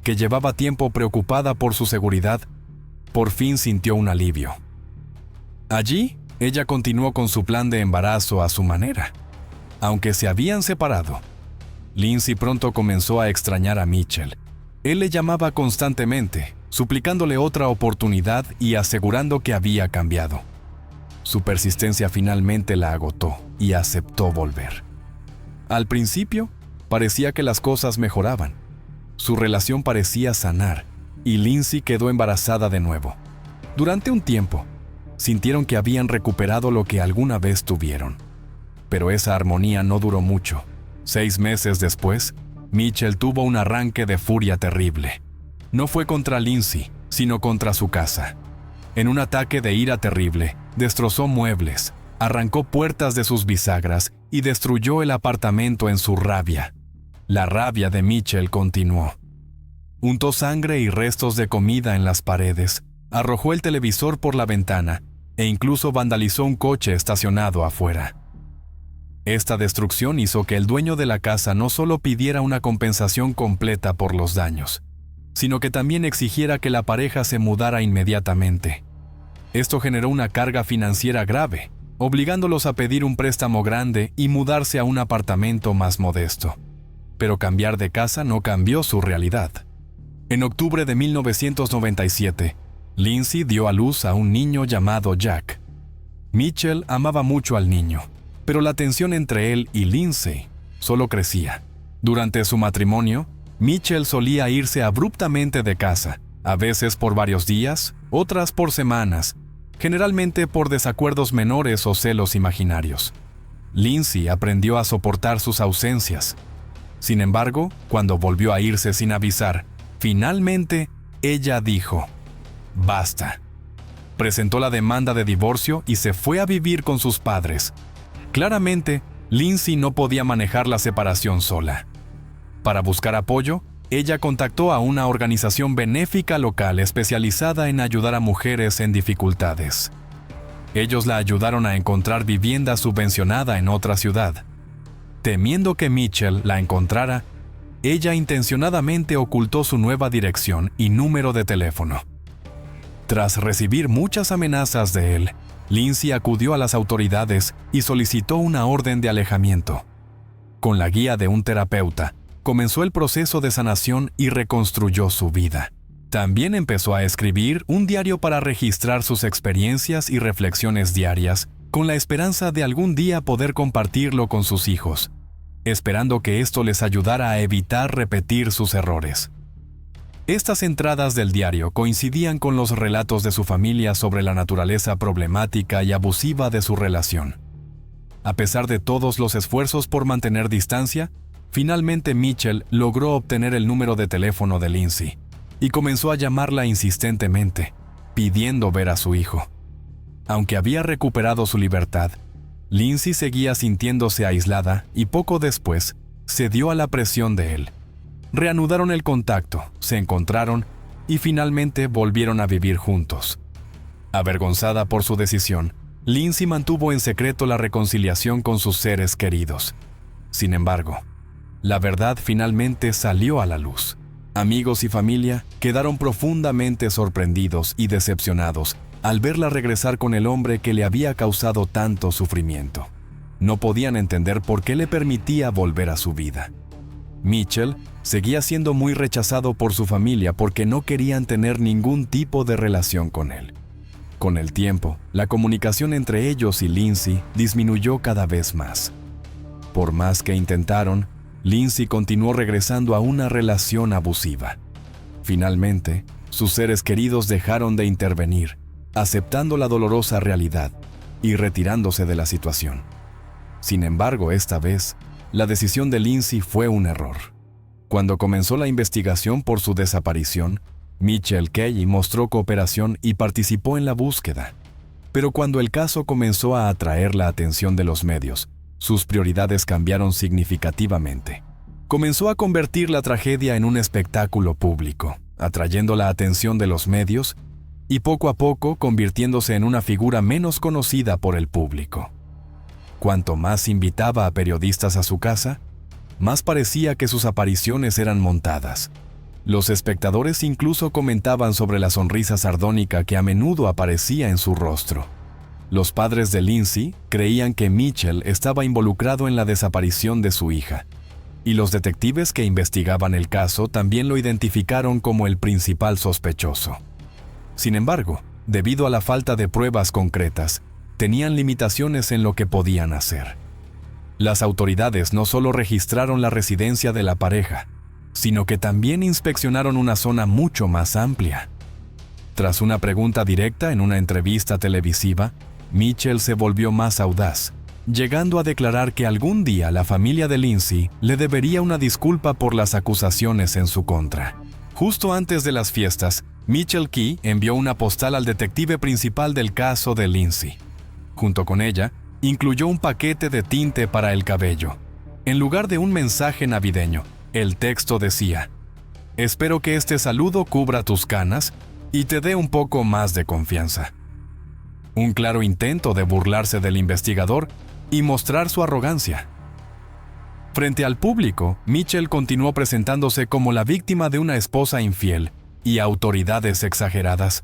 S1: que llevaba tiempo preocupada por su seguridad, por fin sintió un alivio. Allí, ella continuó con su plan de embarazo a su manera. Aunque se habían separado, Lindsay pronto comenzó a extrañar a Mitchell. Él le llamaba constantemente, suplicándole otra oportunidad y asegurando que había cambiado. Su persistencia finalmente la agotó y aceptó volver. Al principio, parecía que las cosas mejoraban. Su relación parecía sanar y Lindsay quedó embarazada de nuevo. Durante un tiempo, sintieron que habían recuperado lo que alguna vez tuvieron. Pero esa armonía no duró mucho. 6 meses después, Mitchell tuvo un arranque de furia terrible. No fue contra Lindsay, sino contra su casa. En un ataque de ira terrible, destrozó muebles, arrancó puertas de sus bisagras y destruyó el apartamento en su rabia. La rabia de Mitchell continuó. Untó sangre y restos de comida en las paredes, arrojó el televisor por la ventana e incluso vandalizó un coche estacionado afuera. Esta destrucción hizo que el dueño de la casa no solo pidiera una compensación completa por los daños, sino que también exigiera que la pareja se mudara inmediatamente. Esto generó una carga financiera grave, obligándolos a pedir un préstamo grande y mudarse a un apartamento más modesto. Pero cambiar de casa no cambió su realidad. En octubre de 1997, Lindsay dio a luz a un niño llamado Jack. Mitchell amaba mucho al niño, pero la tensión entre él y Lindsay solo crecía. Durante su matrimonio, Mitchell solía irse abruptamente de casa, a veces por varios días, otras por semanas, generalmente por desacuerdos menores o celos imaginarios. Lindsay aprendió a soportar sus ausencias. Sin embargo, cuando volvió a irse sin avisar, finalmente ella dijo: «Basta». Presentó la demanda de divorcio y se fue a vivir con sus padres. Claramente, Lindsay no podía manejar la separación sola. Para buscar apoyo, ella contactó a una organización benéfica local especializada en ayudar a mujeres en dificultades. Ellos la ayudaron a encontrar vivienda subvencionada en otra ciudad. Temiendo que Mitchell la encontrara, ella intencionadamente ocultó su nueva dirección y número de teléfono. Tras recibir muchas amenazas de él, Lindsay acudió a las autoridades y solicitó una orden de alejamiento. Con la guía de un terapeuta, comenzó el proceso de sanación y reconstruyó su vida. También empezó a escribir un diario para registrar sus experiencias y reflexiones diarias, con la esperanza de algún día poder compartirlo con sus hijos, esperando que esto les ayudara a evitar repetir sus errores. Estas entradas del diario coincidían con los relatos de su familia sobre la naturaleza problemática y abusiva de su relación. A pesar de todos los esfuerzos por mantener distancia, finalmente Mitchell logró obtener el número de teléfono de Lindsay y comenzó a llamarla insistentemente, pidiendo ver a su hijo. Aunque había recuperado su libertad, Lindsay seguía sintiéndose aislada y poco después cedió a la presión de él. Reanudaron el contacto, se encontraron y finalmente volvieron a vivir juntos. Avergonzada por su decisión, Lindsay mantuvo en secreto la reconciliación con sus seres queridos. Sin embargo, la verdad finalmente salió a la luz. Amigos y familia quedaron profundamente sorprendidos y decepcionados al verla regresar con el hombre que le había causado tanto sufrimiento. No podían entender por qué le permitía volver a su vida. Mitchell seguía siendo muy rechazado por su familia porque no querían tener ningún tipo de relación con él. Con el tiempo, la comunicación entre ellos y Lindsay disminuyó cada vez más. Por más que intentaron, Lindsay continuó regresando a una relación abusiva. Finalmente, sus seres queridos dejaron de intervenir, aceptando la dolorosa realidad y retirándose de la situación. Sin embargo, esta vez, la decisión de Lindsay fue un error. Cuando comenzó la investigación por su desaparición, Mitchell Key mostró cooperación y participó en la búsqueda. Pero cuando el caso comenzó a atraer la atención de los medios, sus prioridades cambiaron significativamente. Comenzó a convertir la tragedia en un espectáculo público, atrayendo la atención de los medios y poco a poco convirtiéndose en una figura menos conocida por el público. Cuanto más invitaba a periodistas a su casa, más parecía que sus apariciones eran montadas. Los espectadores incluso comentaban sobre la sonrisa sardónica que a menudo aparecía en su rostro. Los padres de Lindsay creían que Mitchell estaba involucrado en la desaparición de su hija, y los detectives que investigaban el caso también lo identificaron como el principal sospechoso. Sin embargo, debido a la falta de pruebas concretas, tenían limitaciones en lo que podían hacer. Las autoridades no solo registraron la residencia de la pareja, sino que también inspeccionaron una zona mucho más amplia. Tras una pregunta directa en una entrevista televisiva, Mitchell se volvió más audaz, llegando a declarar que algún día la familia de Lindsay le debería una disculpa por las acusaciones en su contra. Justo antes de las fiestas, Mitchell Key envió una postal al detective principal del caso de Lindsay. Junto con ella, incluyó un paquete de tinte para el cabello. En lugar de un mensaje navideño, el texto decía: «Espero que este saludo cubra tus canas y te dé un poco más de confianza». Un claro intento de burlarse del investigador y mostrar su arrogancia. Frente al público, Mitchell continuó presentándose como la víctima de una esposa infiel y autoridades exageradas.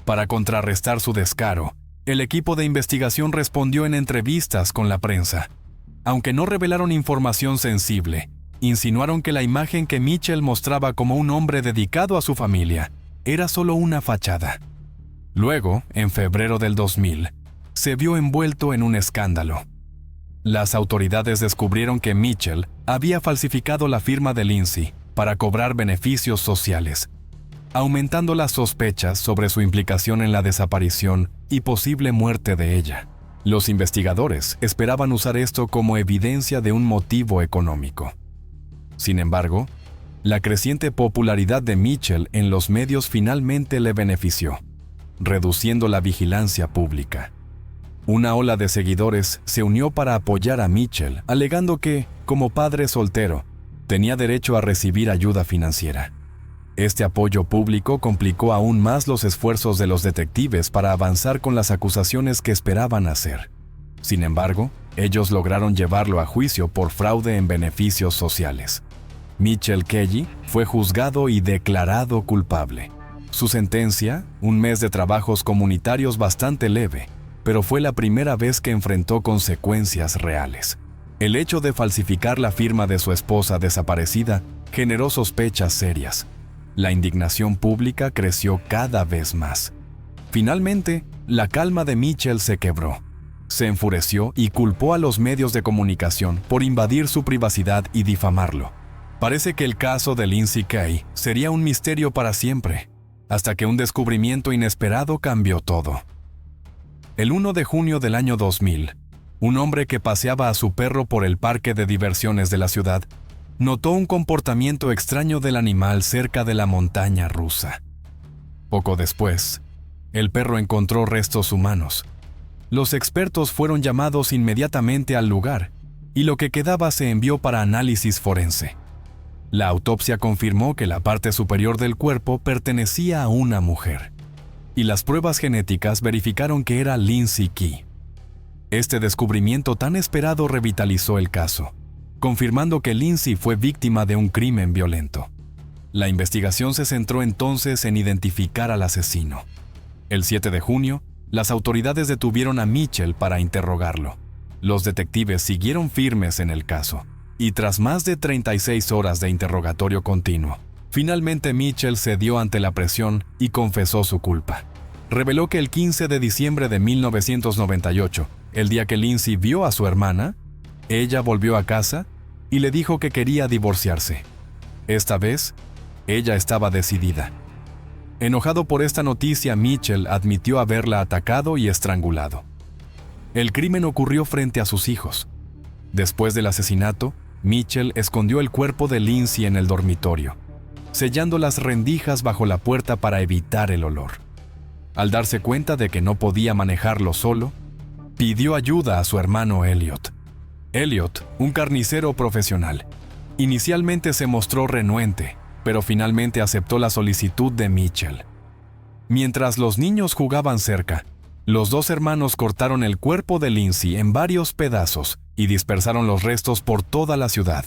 S1: Para contrarrestar su descaro, el equipo de investigación respondió en entrevistas con la prensa. Aunque no revelaron información sensible, insinuaron que la imagen que Mitchell mostraba como un hombre dedicado a su familia era solo una fachada. Luego, en febrero del 2000, se vio envuelto en un escándalo. Las autoridades descubrieron que Mitchell había falsificado la firma de Lindsay para cobrar beneficios sociales, aumentando las sospechas sobre su implicación en la desaparición y posible muerte de ella. Los investigadores esperaban usar esto como evidencia de un motivo económico. Sin embargo, la creciente popularidad de Mitchell en los medios finalmente le benefició, reduciendo la vigilancia pública. Una ola de seguidores se unió para apoyar a Mitchell, alegando que, como padre soltero, tenía derecho a recibir ayuda financiera. Este apoyo público complicó aún más los esfuerzos de los detectives para avanzar con las acusaciones que esperaban hacer. Sin embargo, ellos lograron llevarlo a juicio por fraude en beneficios sociales. Mitchell Key fue juzgado y declarado culpable. Su sentencia, un mes de trabajos comunitarios bastante leve, pero fue la primera vez que enfrentó consecuencias reales. El hecho de falsificar la firma de su esposa desaparecida generó sospechas serias. La indignación pública creció cada vez más. Finalmente, la calma de Mitchell se quebró. Se enfureció y culpó a los medios de comunicación por invadir su privacidad y difamarlo. Parece que el caso de Lindsay Key sería un misterio para siempre, hasta que un descubrimiento inesperado cambió todo. El 1 de junio del año 2000, un hombre que paseaba a su perro por el parque de diversiones de la ciudad notó un comportamiento extraño del animal cerca de la montaña rusa. Poco después, el perro encontró restos humanos. Los expertos fueron llamados inmediatamente al lugar y lo que quedaba se envió para análisis forense. La autopsia confirmó que la parte superior del cuerpo pertenecía a una mujer, y las pruebas genéticas verificaron que era Lindsay Key. Este descubrimiento tan esperado revitalizó el caso, confirmando que Lindsay fue víctima de un crimen violento. La investigación se centró entonces en identificar al asesino. El 7 de junio, las autoridades detuvieron a Mitchell para interrogarlo. Los detectives siguieron firmes en el caso, y tras más de 36 horas de interrogatorio continuo, finalmente Mitchell cedió ante la presión y confesó su culpa. Reveló que el 15 de diciembre de 1998, el día que Lindsay vio a su hermana, ella volvió a casa y le dijo que quería divorciarse. Esta vez, ella estaba decidida. Enojado por esta noticia, Mitchell admitió haberla atacado y estrangulado. El crimen ocurrió frente a sus hijos. Después del asesinato, Mitchell escondió el cuerpo de Lindsay en el dormitorio, sellando las rendijas bajo la puerta para evitar el olor. Al darse cuenta de que no podía manejarlo solo, pidió ayuda a su hermano Elliot. Elliot, un carnicero profesional, inicialmente se mostró renuente, pero finalmente aceptó la solicitud de Mitchell. Mientras los niños jugaban cerca, los dos hermanos cortaron el cuerpo de Lindsay en varios pedazos y dispersaron los restos por toda la ciudad.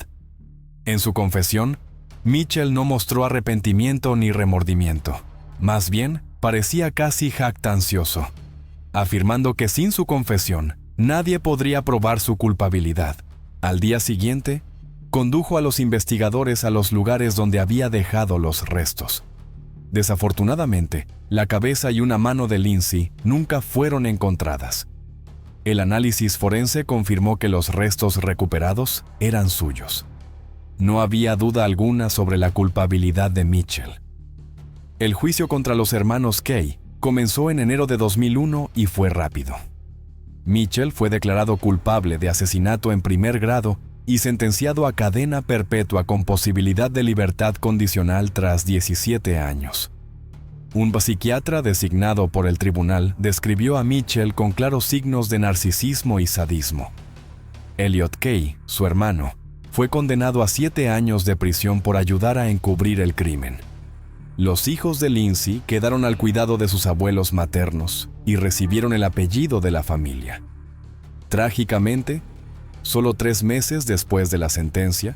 S1: En su confesión, Mitchell no mostró arrepentimiento ni remordimiento. Más bien, parecía casi jactancioso, afirmando que sin su confesión, nadie podría probar su culpabilidad. Al día siguiente, condujo a los investigadores a los lugares donde había dejado los restos. Desafortunadamente, la cabeza y una mano de Lindsay nunca fueron encontradas. El análisis forense confirmó que los restos recuperados eran suyos. No había duda alguna sobre la culpabilidad de Mitchell. El juicio contra los hermanos Kay comenzó en enero de 2001 y fue rápido. Mitchell fue declarado culpable de asesinato en primer grado y sentenciado a cadena perpetua con posibilidad de libertad condicional tras 17 años. Un psiquiatra designado por el tribunal describió a Mitchell con claros signos de narcisismo y sadismo. Elliot Kay, su hermano, fue condenado a 7 años de prisión por ayudar a encubrir el crimen. Los hijos de Lindsay quedaron al cuidado de sus abuelos maternos y recibieron el apellido de la familia. Trágicamente, solo 3 meses después de la sentencia,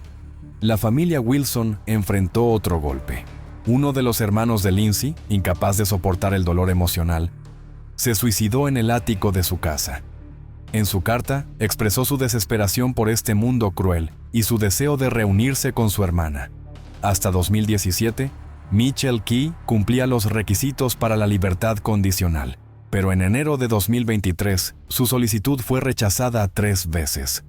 S1: la familia Wilson enfrentó otro golpe. Uno de los hermanos de Lindsay, incapaz de soportar el dolor emocional, se suicidó en el ático de su casa. En su carta, expresó su desesperación por este mundo cruel y su deseo de reunirse con su hermana. Hasta 2017, Mitchell Key cumplía los requisitos para la libertad condicional, pero en enero de 2023, su solicitud fue rechazada 3 veces.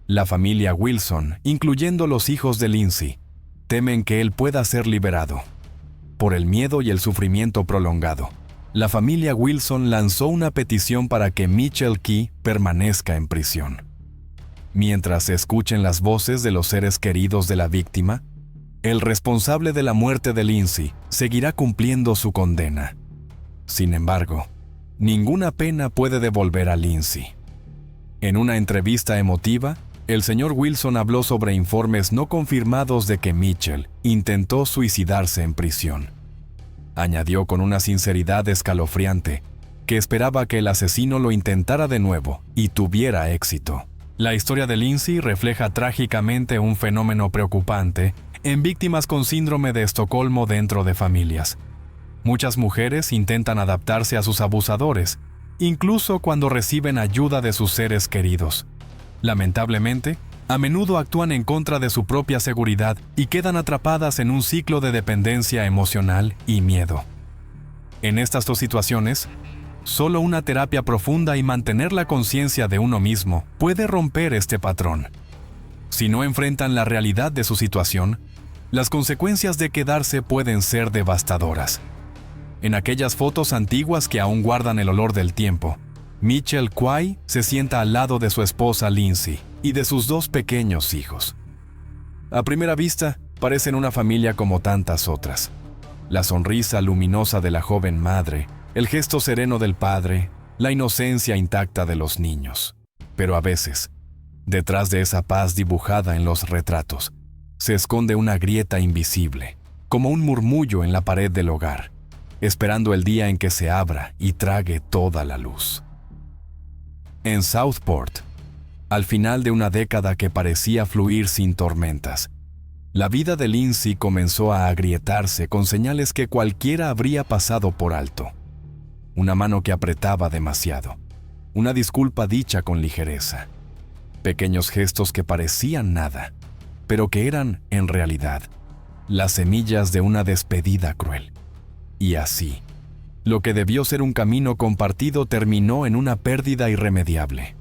S1: La familia Wilson, incluyendo los hijos de Lindsay, temen que él pueda ser liberado. Por el miedo y el sufrimiento prolongado, la familia Wilson lanzó una petición para que Mitchell Key permanezca en prisión. Mientras se escuchen las voces de los seres queridos de la víctima, el responsable de la muerte de Lindsay seguirá cumpliendo su condena. Sin embargo, ninguna pena puede devolver a Lindsay. En una entrevista emotiva, el señor Wilson habló sobre informes no confirmados de que Mitchell intentó suicidarse en prisión. Añadió con una sinceridad escalofriante que esperaba que el asesino lo intentara de nuevo y tuviera éxito. La historia de Lindsay refleja trágicamente un fenómeno preocupante en víctimas con síndrome de Estocolmo dentro de familias. Muchas mujeres intentan adaptarse a sus abusadores, incluso cuando reciben ayuda de sus seres queridos. Lamentablemente, a menudo actúan en contra de su propia seguridad y quedan atrapadas en un ciclo de dependencia emocional y miedo. En estas 2 situaciones, solo una terapia profunda y mantener la conciencia de uno mismo puede romper este patrón. Si no enfrentan la realidad de su situación, las consecuencias de quedarse pueden ser devastadoras. En aquellas fotos antiguas que aún guardan el olor del tiempo, Mitchell Key se sienta al lado de su esposa Lindsay y de sus 2 pequeños hijos. A primera vista, parecen una familia como tantas otras. La sonrisa luminosa de la joven madre, el gesto sereno del padre, la inocencia intacta de los niños. Pero a veces, detrás de esa paz dibujada en los retratos, se esconde una grieta invisible, como un murmullo en la pared del hogar, esperando el día en que se abra y trague toda la luz. En Southport, al final de una década que parecía fluir sin tormentas, la vida de Lindsay comenzó a agrietarse con señales que cualquiera habría pasado por alto. Una mano que apretaba demasiado, una disculpa dicha con ligereza, pequeños gestos que parecían nada, pero que eran, en realidad, las semillas de una despedida cruel. Y así, lo que debió ser un camino compartido terminó en una pérdida irremediable.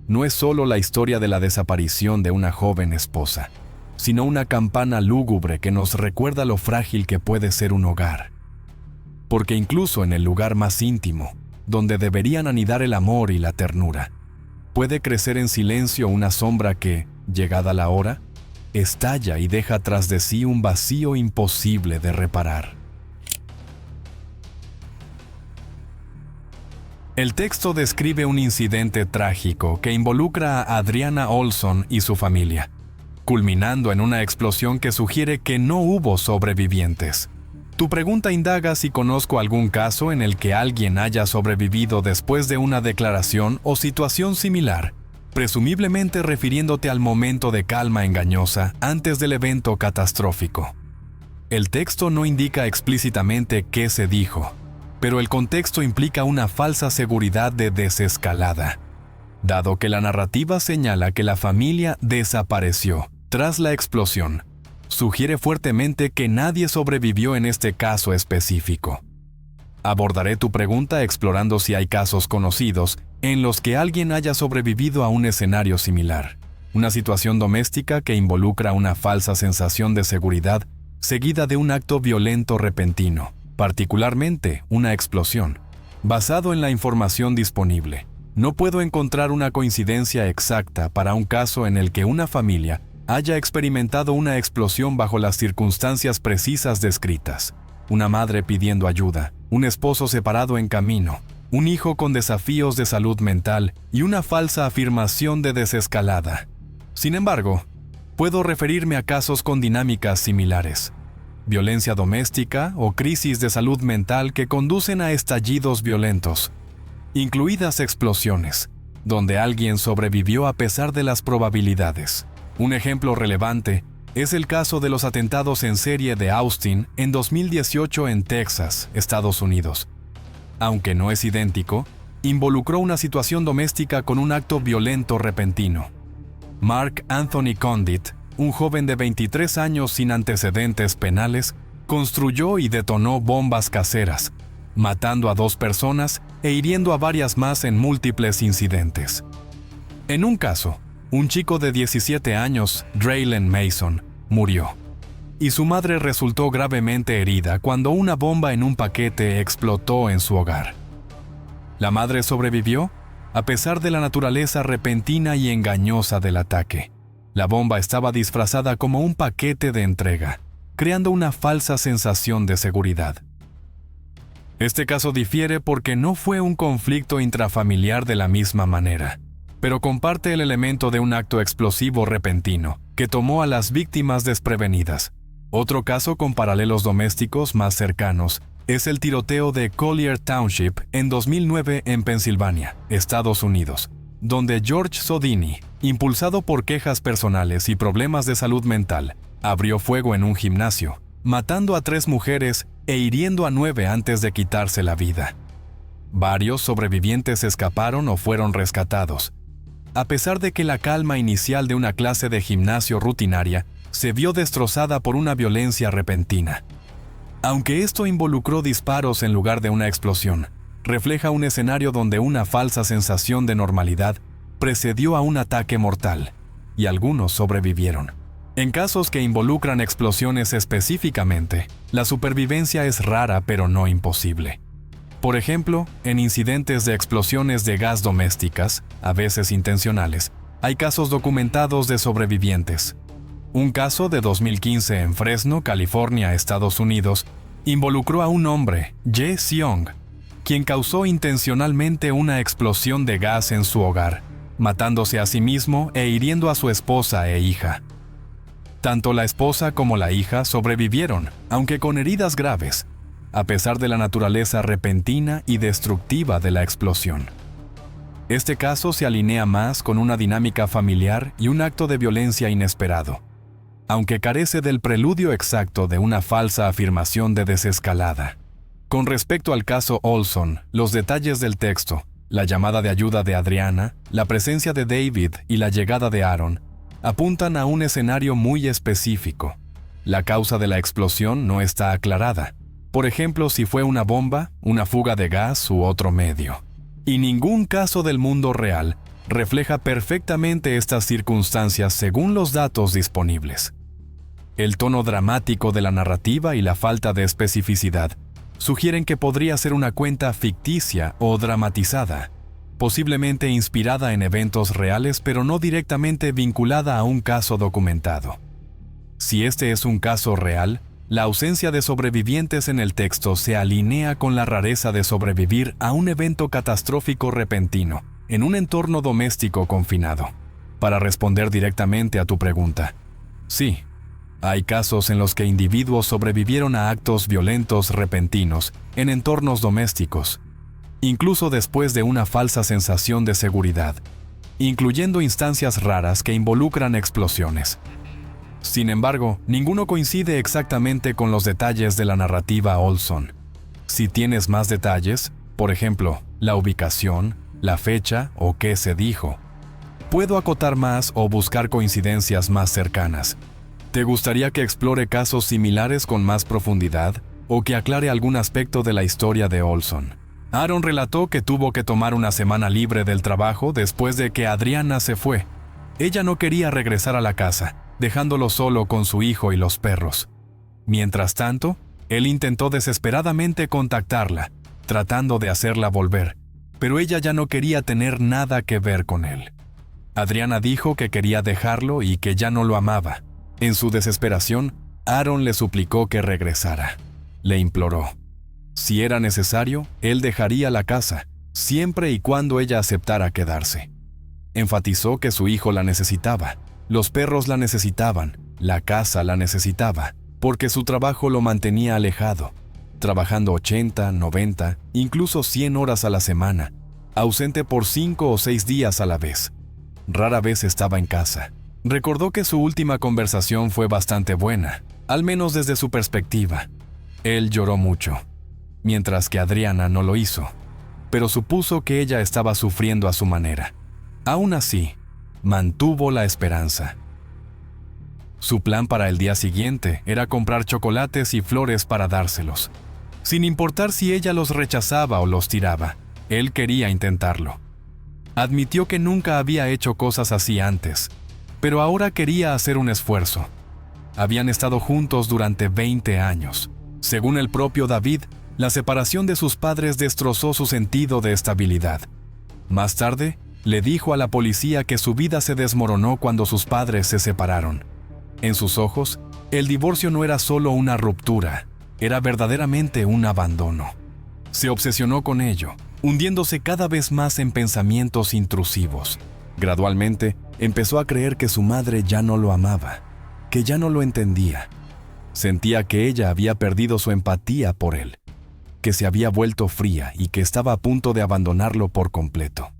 S1: no es solo la historia de la desaparición de una joven esposa, sino una campana lúgubre que nos recuerda lo frágil que puede ser un hogar. Porque incluso en el lugar más íntimo, donde deberían anidar el amor y la ternura, puede crecer en silencio una sombra que, llegada la hora, estalla y deja tras de sí un vacío imposible de reparar. El texto describe un incidente trágico que involucra a Adriana Olson y su familia, culminando en una explosión que sugiere que no hubo sobrevivientes. Tu pregunta indaga si conozco algún caso en el que alguien haya sobrevivido después de una declaración o situación similar, presumiblemente refiriéndote al momento de calma engañosa antes del evento catastrófico. El texto no indica explícitamente qué se dijo, pero el contexto implica una falsa seguridad de desescalada, dado que la narrativa señala que la familia desapareció tras la explosión. Sugiere fuertemente que nadie sobrevivió en este caso específico. Abordaré tu pregunta explorando si hay casos conocidos en los que alguien haya sobrevivido a un escenario similar, una situación doméstica que involucra una falsa sensación de seguridad seguida de un acto violento repentino, particularmente una explosión. Basado en la información disponible, no puedo encontrar una coincidencia exacta para un caso en el que una familia haya experimentado una explosión bajo las circunstancias precisas descritas. Una madre pidiendo ayuda, un esposo separado en camino, un hijo con desafíos de salud mental y una falsa afirmación de desescalada. Sin embargo, puedo referirme a casos con dinámicas similares: violencia doméstica o crisis de salud mental que conducen a estallidos violentos, incluidas explosiones, donde alguien sobrevivió a pesar de las probabilidades. Un ejemplo relevante es el caso de los atentados en serie de Austin en 2018 en Texas, Estados Unidos. Aunque no es idéntico, involucró una situación doméstica con un acto violento repentino. Mark Anthony Condit, un joven de 23 años sin antecedentes penales, construyó y detonó bombas caseras, matando a 2 personas e hiriendo a varias más en múltiples incidentes. En un caso, un chico de 17 años, Draylen Mason, murió, y su madre resultó gravemente herida cuando una bomba en un paquete explotó en su hogar. La madre sobrevivió, a pesar de la naturaleza repentina y engañosa del ataque. La bomba estaba disfrazada como un paquete de entrega, creando una falsa sensación de seguridad. Este caso difiere porque no fue un conflicto intrafamiliar de la misma manera, pero comparte el elemento de un acto explosivo repentino que tomó a las víctimas desprevenidas. Otro caso con paralelos domésticos más cercanos es el tiroteo de Collier Township en 2009 en Pensilvania, Estados Unidos, donde George Sodini, impulsado por quejas personales y problemas de salud mental, abrió fuego en un gimnasio, matando a 3 mujeres e hiriendo a 9 antes de quitarse la vida. Varios sobrevivientes escaparon o fueron rescatados, a pesar de que la calma inicial de una clase de gimnasio rutinaria se vio destrozada por una violencia repentina. Aunque esto involucró disparos en lugar de una explosión, refleja un escenario donde una falsa sensación de normalidad precedió a un ataque mortal, y algunos sobrevivieron. En casos que involucran explosiones específicamente, la supervivencia es rara pero no imposible. Por ejemplo, en incidentes de explosiones de gas domésticas, a veces intencionales, hay casos documentados de sobrevivientes. Un caso de 2015 en Fresno, California, Estados Unidos, involucró a un hombre, Ye Seong, quien causó intencionalmente una explosión de gas en su hogar, matándose a sí mismo e hiriendo a su esposa e hija. Tanto la esposa como la hija sobrevivieron, aunque con heridas graves, a pesar de la naturaleza repentina y destructiva de la explosión. Este caso se alinea más con una dinámica familiar y un acto de violencia inesperado, aunque carece del preludio exacto de una falsa afirmación de desescalada. Con respecto al caso Olson, los detalles del texto, la llamada de ayuda de Adriana, la presencia de David y la llegada de Aaron, apuntan a un escenario muy específico. La causa de la explosión no está aclarada. Por ejemplo, si fue una bomba, una fuga de gas u otro medio. Y ningún caso del mundo real refleja perfectamente estas circunstancias según los datos disponibles. El tono dramático de la narrativa y la falta de especificidad sugieren que podría ser una cuenta ficticia o dramatizada, posiblemente inspirada en eventos reales pero no directamente vinculada a un caso documentado. Si este es un caso real, la ausencia de sobrevivientes en el texto se alinea con la rareza de sobrevivir a un evento catastrófico repentino en un entorno doméstico confinado. Para responder directamente a tu pregunta, sí, hay casos en los que individuos sobrevivieron a actos violentos repentinos en entornos domésticos, incluso después de una falsa sensación de seguridad, incluyendo instancias raras que involucran explosiones. Sin embargo, ninguno coincide exactamente con los detalles de la narrativa Olson. Si tienes más detalles, por ejemplo, la ubicación, la fecha o qué se dijo, puedo acotar más o buscar coincidencias más cercanas. ¿Te gustaría que explore casos similares con más profundidad o que aclare algún aspecto de la historia de Olson? Aaron relató que tuvo que tomar una semana libre del trabajo después de que Adriana se fue. Ella no quería regresar a la casa, dejándolo solo con su hijo y los perros. Mientras tanto, él intentó desesperadamente contactarla, tratando de hacerla volver, pero ella ya no quería tener nada que ver con él. Adriana dijo que quería dejarlo y que ya no lo amaba. En su desesperación, Aaron le suplicó que regresara. Le imploró. Si era necesario, él dejaría la casa, siempre y cuando ella aceptara quedarse. Enfatizó que su hijo la necesitaba, los perros la necesitaban, la casa la necesitaba, porque su trabajo lo mantenía alejado, trabajando 80, 90, incluso 100 horas a la semana, ausente por 5 o 6 días a la vez. Rara vez estaba en casa. Recordó que su última conversación fue bastante buena, al menos desde su perspectiva. Él lloró mucho, mientras que Adriana no lo hizo, pero supuso que ella estaba sufriendo a su manera. Aún así, mantuvo la esperanza. Su plan para el día siguiente era comprar chocolates y flores para dárselos. Sin importar si ella los rechazaba o los tiraba, él quería intentarlo. Admitió que nunca había hecho cosas así antes, pero ahora quería hacer un esfuerzo. Habían estado juntos durante 20 años. Según el propio David, la separación de sus padres destrozó su sentido de estabilidad. Más tarde, le dijo a la policía que su vida se desmoronó cuando sus padres se separaron. En sus ojos, el divorcio no era solo una ruptura, era verdaderamente un abandono. Se obsesionó con ello, hundiéndose cada vez más en pensamientos intrusivos. Gradualmente, empezó a creer que su madre ya no lo amaba, que ya no lo entendía. Sentía que ella había perdido su empatía por él, que se había vuelto fría y que estaba a punto de abandonarlo por completo.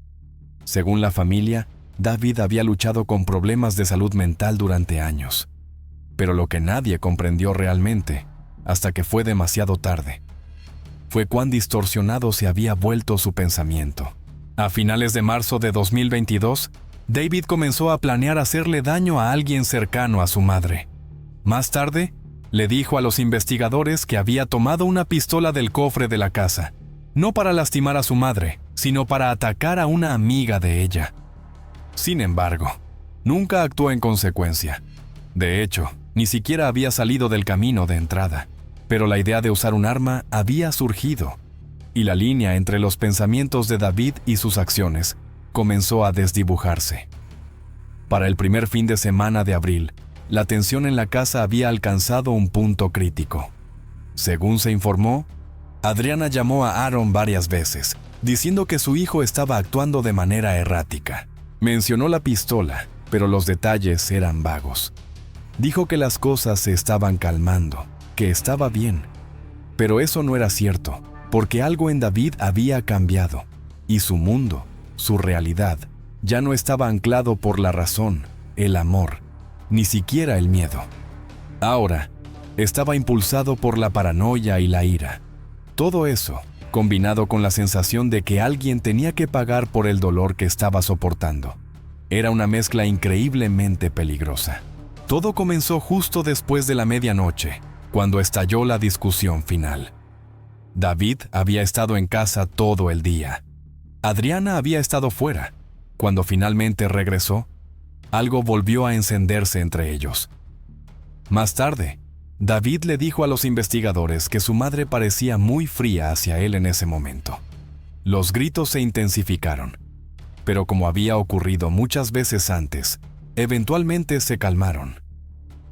S1: Según la familia, David había luchado con problemas de salud mental durante años. Pero lo que nadie comprendió realmente, hasta que fue demasiado tarde, fue cuán distorsionado se había vuelto su pensamiento. A finales de marzo de 2022, David comenzó a planear hacerle daño a alguien cercano a su madre. Más tarde, le dijo a los investigadores que había tomado una pistola del cofre de la casa, no para lastimar a su madre, sino para atacar a una amiga de ella. Sin embargo, nunca actuó en consecuencia. De hecho, ni siquiera había salido del camino de entrada, pero la idea de usar un arma había surgido, y la línea entre los pensamientos de David y sus acciones comenzó a desdibujarse. Para el primer fin de semana de abril, la tensión en la casa había alcanzado un punto crítico. Según se informó, Adriana llamó a Aaron varias veces, diciendo que su hijo estaba actuando de manera errática. Mencionó la pistola, pero los detalles eran vagos. Dijo que las cosas se estaban calmando, que estaba bien. Pero eso no era cierto, porque algo en David había cambiado, y su mundo, su realidad, ya no estaba anclado por la razón, el amor, ni siquiera el miedo. Ahora, estaba impulsado por la paranoia y la ira. Todo eso, combinado con la sensación de que alguien tenía que pagar por el dolor que estaba soportando, era una mezcla increíblemente peligrosa. Todo comenzó justo después de la medianoche, cuando estalló la discusión final. David había estado en casa todo el día. Adriana había estado fuera. Cuando finalmente regresó, algo volvió a encenderse entre ellos. Más tarde, David le dijo a los investigadores que su madre parecía muy fría hacia él en ese momento. Los gritos se intensificaron, pero como había ocurrido muchas veces antes, eventualmente se calmaron.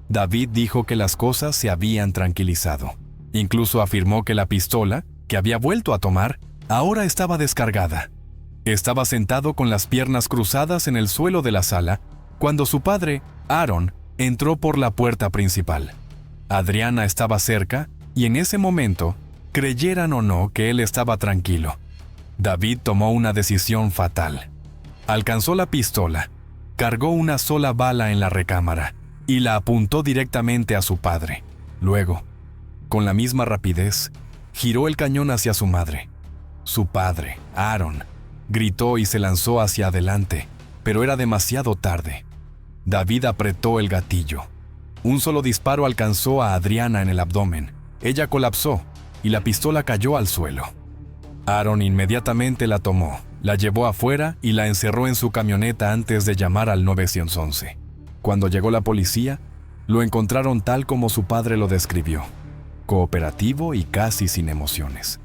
S1: David dijo que las cosas se habían tranquilizado. Incluso afirmó que la pistola, que había vuelto a tomar, ahora estaba descargada. Estaba sentado con las piernas cruzadas en el suelo de la sala cuando su padre, Aaron, entró por la puerta principal. Adriana estaba cerca y en ese momento, creyeran o no que él estaba tranquilo, David tomó una decisión fatal. Alcanzó la pistola, cargó una sola bala en la recámara y la apuntó directamente a su padre. Luego, con la misma rapidez, giró el cañón hacia su madre. Su padre, Aaron, gritó y se lanzó hacia adelante, pero era demasiado tarde. David apretó el gatillo. Un solo disparo alcanzó a Adriana en el abdomen. Ella colapsó y la pistola cayó al suelo. Aaron inmediatamente la tomó, la llevó afuera y la encerró en su camioneta antes de llamar al 911. Cuando llegó la policía, lo encontraron tal como su padre lo describió: cooperativo y casi sin emociones.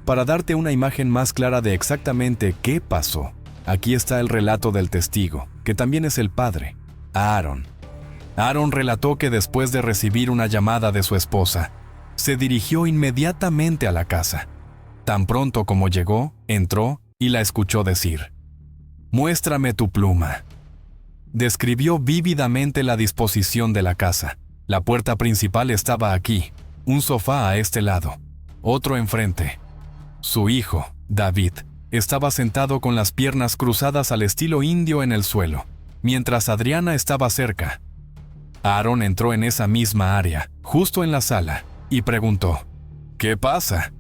S1: Para darte una imagen más clara de exactamente qué pasó, aquí está el relato del testigo, que también es el padre, Aaron. Aaron relató que después de recibir una llamada de su esposa, se dirigió inmediatamente a la casa. Tan pronto como llegó, entró y la escuchó decir: «Muéstrame tu pluma». Describió vívidamente la disposición de la casa. La puerta principal estaba aquí, un sofá a este lado, otro enfrente. Su hijo, David, estaba sentado con las piernas cruzadas al estilo indio en el suelo, mientras Adriana estaba cerca. Aaron entró en esa misma área, justo en la sala, y preguntó: «¿Qué pasa?».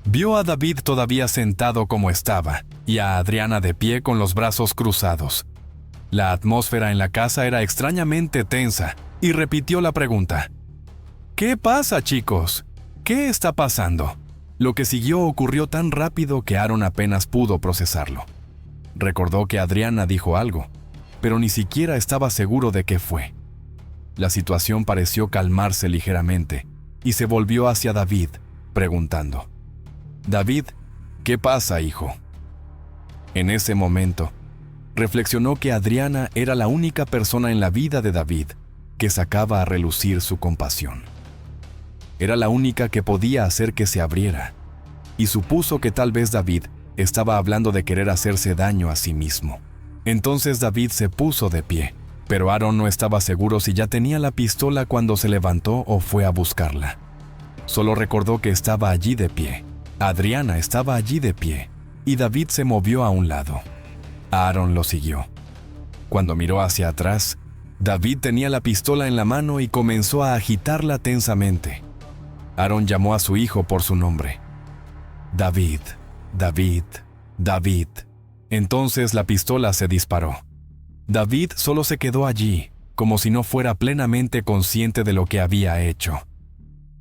S1: Vio a David todavía sentado como estaba, y a Adriana de pie con los brazos cruzados. La atmósfera en la casa era extrañamente tensa, y repitió la pregunta: «¿Qué pasa, chicos? ¿Qué está pasando?». Lo que siguió ocurrió tan rápido que Aaron apenas pudo procesarlo. Recordó que Adriana dijo algo, pero ni siquiera estaba seguro de qué fue. La situación pareció calmarse ligeramente, y se volvió hacia David, preguntando: «David, ¿qué pasa, hijo?». En ese momento, reflexionó que Adriana era la única persona en la vida de David que sacaba a relucir su compasión. Era la única que podía hacer que se abriera, y supuso que tal vez David estaba hablando de querer hacerse daño a sí mismo. Entonces David se puso de pie, pero Aaron no estaba seguro si ya tenía la pistola cuando se levantó o fue a buscarla. Solo recordó que estaba allí de pie. Adriana estaba allí de pie, y David se movió a un lado. Aaron lo siguió. Cuando miró hacia atrás, David tenía la pistola en la mano y comenzó a agitarla tensamente. Aaron llamó a su hijo por su nombre: «David, David, David». Entonces la pistola se disparó. David solo se quedó allí, como si no fuera plenamente consciente de lo que había hecho.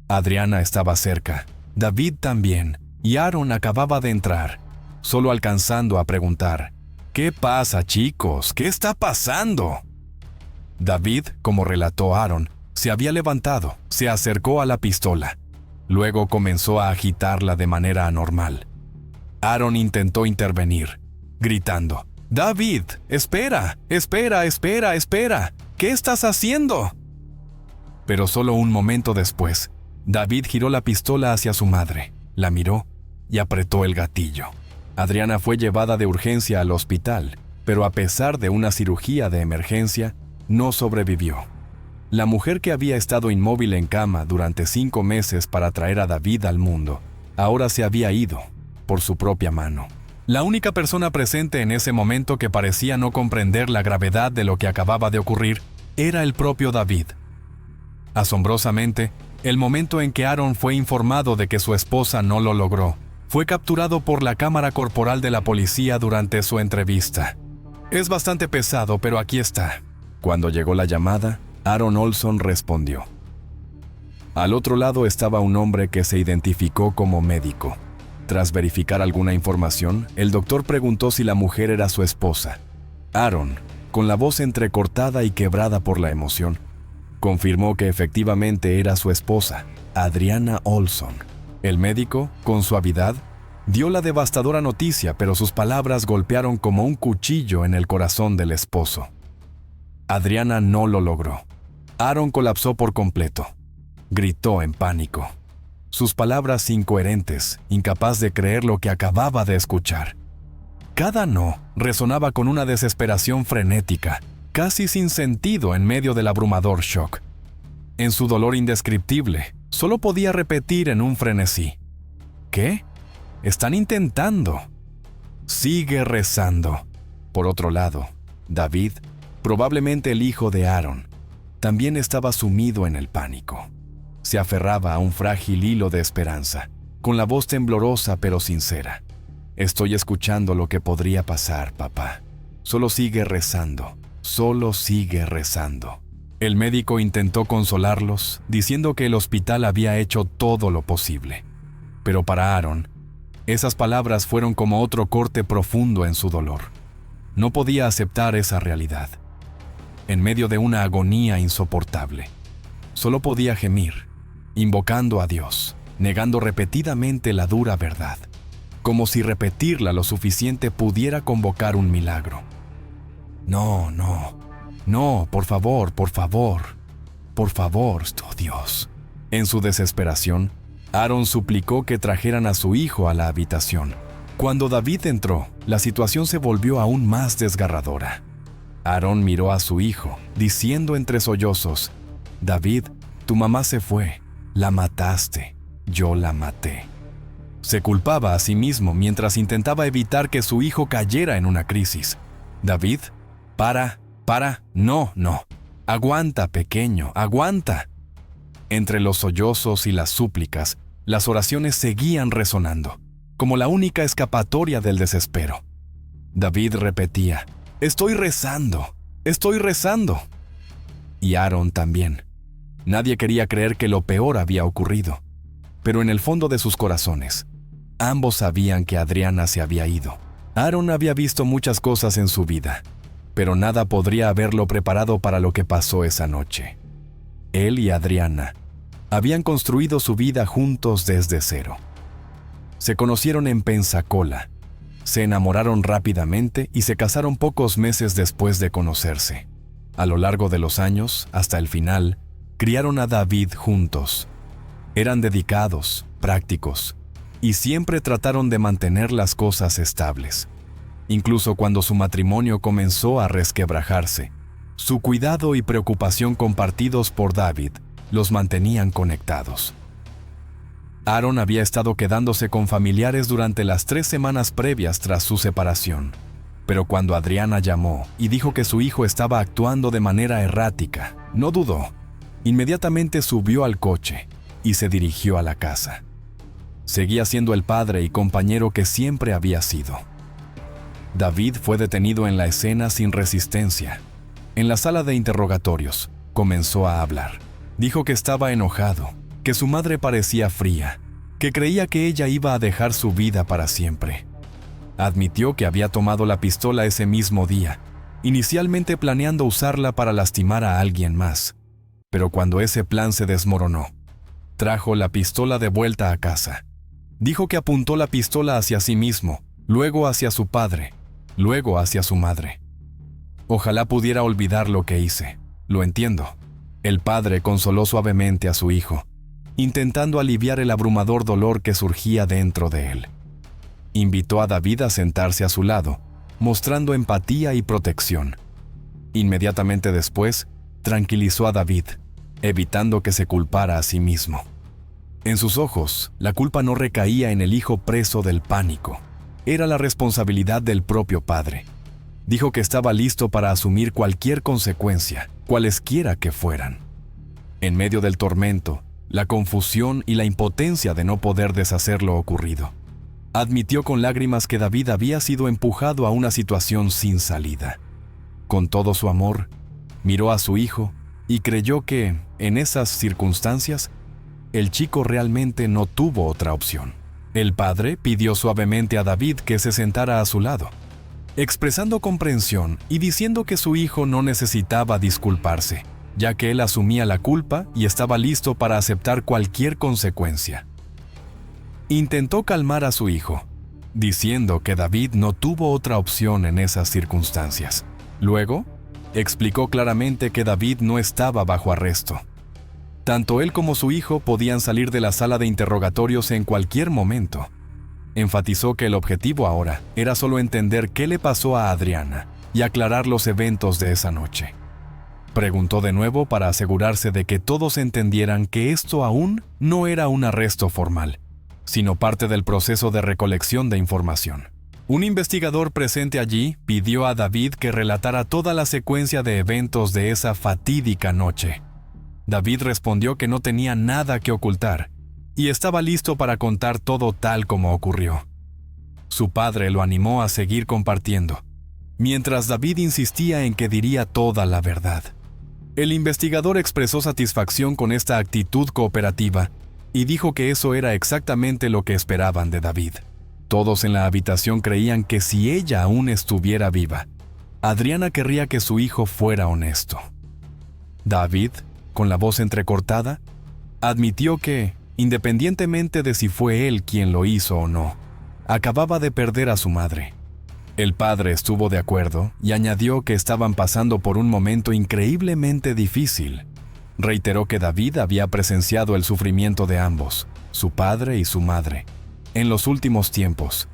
S1: Adriana estaba cerca, David también, y Aaron acababa de entrar, solo alcanzando a preguntar: «¿Qué pasa, chicos? ¿Qué está pasando?». David, como relató Aaron, se había levantado, se acercó a la pistola. Luego comenzó a agitarla de manera anormal. Aaron intentó intervenir, gritando: «David, espera, espera, espera, espera. ¿Qué estás haciendo?». Pero solo un momento después, David giró la pistola hacia su madre, la miró y apretó el gatillo. Adriana fue llevada de urgencia al hospital, pero a pesar de una cirugía de emergencia, no sobrevivió. La mujer que había estado inmóvil en cama durante 5 meses para traer a David al mundo, ahora se había ido, por su propia mano. La única persona presente en ese momento que parecía no comprender la gravedad de lo que acababa de ocurrir era el propio David. Asombrosamente, el momento en que Aaron fue informado de que su esposa no lo logró, fue capturado por la cámara corporal de la policía durante su entrevista. Es bastante pesado, pero aquí está. Cuando llegó la llamada, Aaron Olson respondió. Al otro lado estaba un hombre que se identificó como médico. Tras verificar alguna información, el doctor preguntó si la mujer era su esposa. Aaron, con la voz entrecortada y quebrada por la emoción, confirmó que efectivamente era su esposa, Adriana Olson. El médico, con suavidad, dio la devastadora noticia, pero sus palabras golpearon como un cuchillo en el corazón del esposo. Adriana no lo logró. Aaron colapsó por completo. Gritó en pánico. Sus palabras incoherentes, incapaz de creer lo que acababa de escuchar. Cada no resonaba con una desesperación frenética, casi sin sentido en medio del abrumador shock. En su dolor indescriptible, solo podía repetir en un frenesí: ¿qué? Están intentando. Sigue rezando. Por otro lado, David, probablemente el hijo de Aaron, también estaba sumido en el pánico. Se aferraba a un frágil hilo de esperanza, con la voz temblorosa pero sincera. Estoy escuchando lo que podría pasar, papá. Solo sigue rezando. Solo sigue rezando. El médico intentó consolarlos, diciendo que el hospital había hecho todo lo posible. Pero para Aaron, esas palabras fueron como otro corte profundo en su dolor. No podía aceptar esa realidad. En medio de una agonía insoportable, solo podía gemir, invocando a Dios, negando repetidamente la dura verdad, como si repetirla lo suficiente pudiera convocar un milagro. No, por favor, oh Dios. En su desesperación, Aaron suplicó que trajeran a su hijo a la habitación. Cuando David entró, la situación se volvió aún más desgarradora. Aaron miró a su hijo, diciendo entre sollozos: David, tu mamá se fue. La mataste. Yo la maté. Se culpaba a sí mismo mientras intentaba evitar que su hijo cayera en una crisis. David, no. Aguanta, pequeño, aguanta. Entre los sollozos y las súplicas, las oraciones seguían resonando, como la única escapatoria del desespero. David repetía: estoy rezando. Y Aaron también. Nadie quería creer que lo peor había ocurrido, pero en el fondo de sus corazones, ambos sabían que Adriana se había ido. Aaron había visto muchas cosas en su vida, pero nada podría haberlo preparado para lo que pasó esa noche. Él y Adriana habían construido su vida juntos desde cero. Se conocieron en Pensacola, se enamoraron rápidamente y se casaron pocos meses después de conocerse. A lo largo de los años, hasta el final, criaron a David juntos. Eran dedicados, prácticos, y siempre trataron de mantener las cosas estables. Incluso cuando su matrimonio comenzó a resquebrajarse, su cuidado y preocupación compartidos por David los mantenían conectados. Aaron había estado quedándose con familiares durante las 3 semanas previas tras su separación, pero cuando Adriana llamó y dijo que su hijo estaba actuando de manera errática, no dudó. Inmediatamente subió al coche y se dirigió a la casa. Seguía siendo el padre y compañero que siempre había sido. David fue detenido en la escena sin resistencia. En la sala de interrogatorios, comenzó a hablar. Dijo que estaba enojado, que su madre parecía fría, que creía que ella iba a dejar su vida para siempre. Admitió que había tomado la pistola ese mismo día, inicialmente planeando usarla para lastimar a alguien más. Pero cuando ese plan se desmoronó, trajo la pistola de vuelta a casa. Dijo que apuntó la pistola hacia sí mismo, luego hacia su padre, luego hacia su madre. Ojalá pudiera olvidar lo que hice. Lo entiendo. El padre consoló suavemente a su hijo, intentando aliviar el abrumador dolor que surgía dentro de él. Invitó a David a sentarse a su lado, mostrando empatía y protección. Inmediatamente después, tranquilizó a David, evitando que se culpara a sí mismo. En sus ojos, la culpa no recaía en el hijo preso del pánico. Era la responsabilidad del propio padre. Dijo que estaba listo para asumir cualquier consecuencia, cualesquiera que fueran. En medio del tormento, la confusión y la impotencia de no poder deshacer lo ocurrido, admitió con lágrimas que David había sido empujado a una situación sin salida. Con todo su amor, miró a su hijo y creyó que, en esas circunstancias, el chico realmente no tuvo otra opción. El padre pidió suavemente a David que se sentara a su lado, expresando comprensión y diciendo que su hijo no necesitaba disculparse, ya que él asumía la culpa y estaba listo para aceptar cualquier consecuencia. Intentó calmar a su hijo, diciendo que David no tuvo otra opción en esas circunstancias. Luego, explicó claramente que David no estaba bajo arresto. Tanto él como su hijo podían salir de la sala de interrogatorios en cualquier momento. Enfatizó que el objetivo ahora era solo entender qué le pasó a Adriana y aclarar los eventos de esa noche. Preguntó de nuevo para asegurarse de que todos entendieran que esto aún no era un arresto formal, sino parte del proceso de recolección de información. Un investigador presente allí pidió a David que relatara toda la secuencia de eventos de esa fatídica noche. David respondió que no tenía nada que ocultar y estaba listo para contar todo tal como ocurrió. Su padre lo animó a seguir compartiendo, mientras David insistía en que diría toda la verdad. El investigador expresó satisfacción con esta actitud cooperativa y dijo que eso era exactamente lo que esperaban de David. Todos en la habitación creían que si ella aún estuviera viva, Adriana querría que su hijo fuera honesto. David, con la voz entrecortada, admitió que, independientemente de si fue él quien lo hizo o no, acababa de perder a su madre. El padre estuvo de acuerdo y añadió que estaban pasando por un momento increíblemente difícil. Reiteró que David había presenciado el sufrimiento de ambos, su padre y su madre, en los últimos tiempos.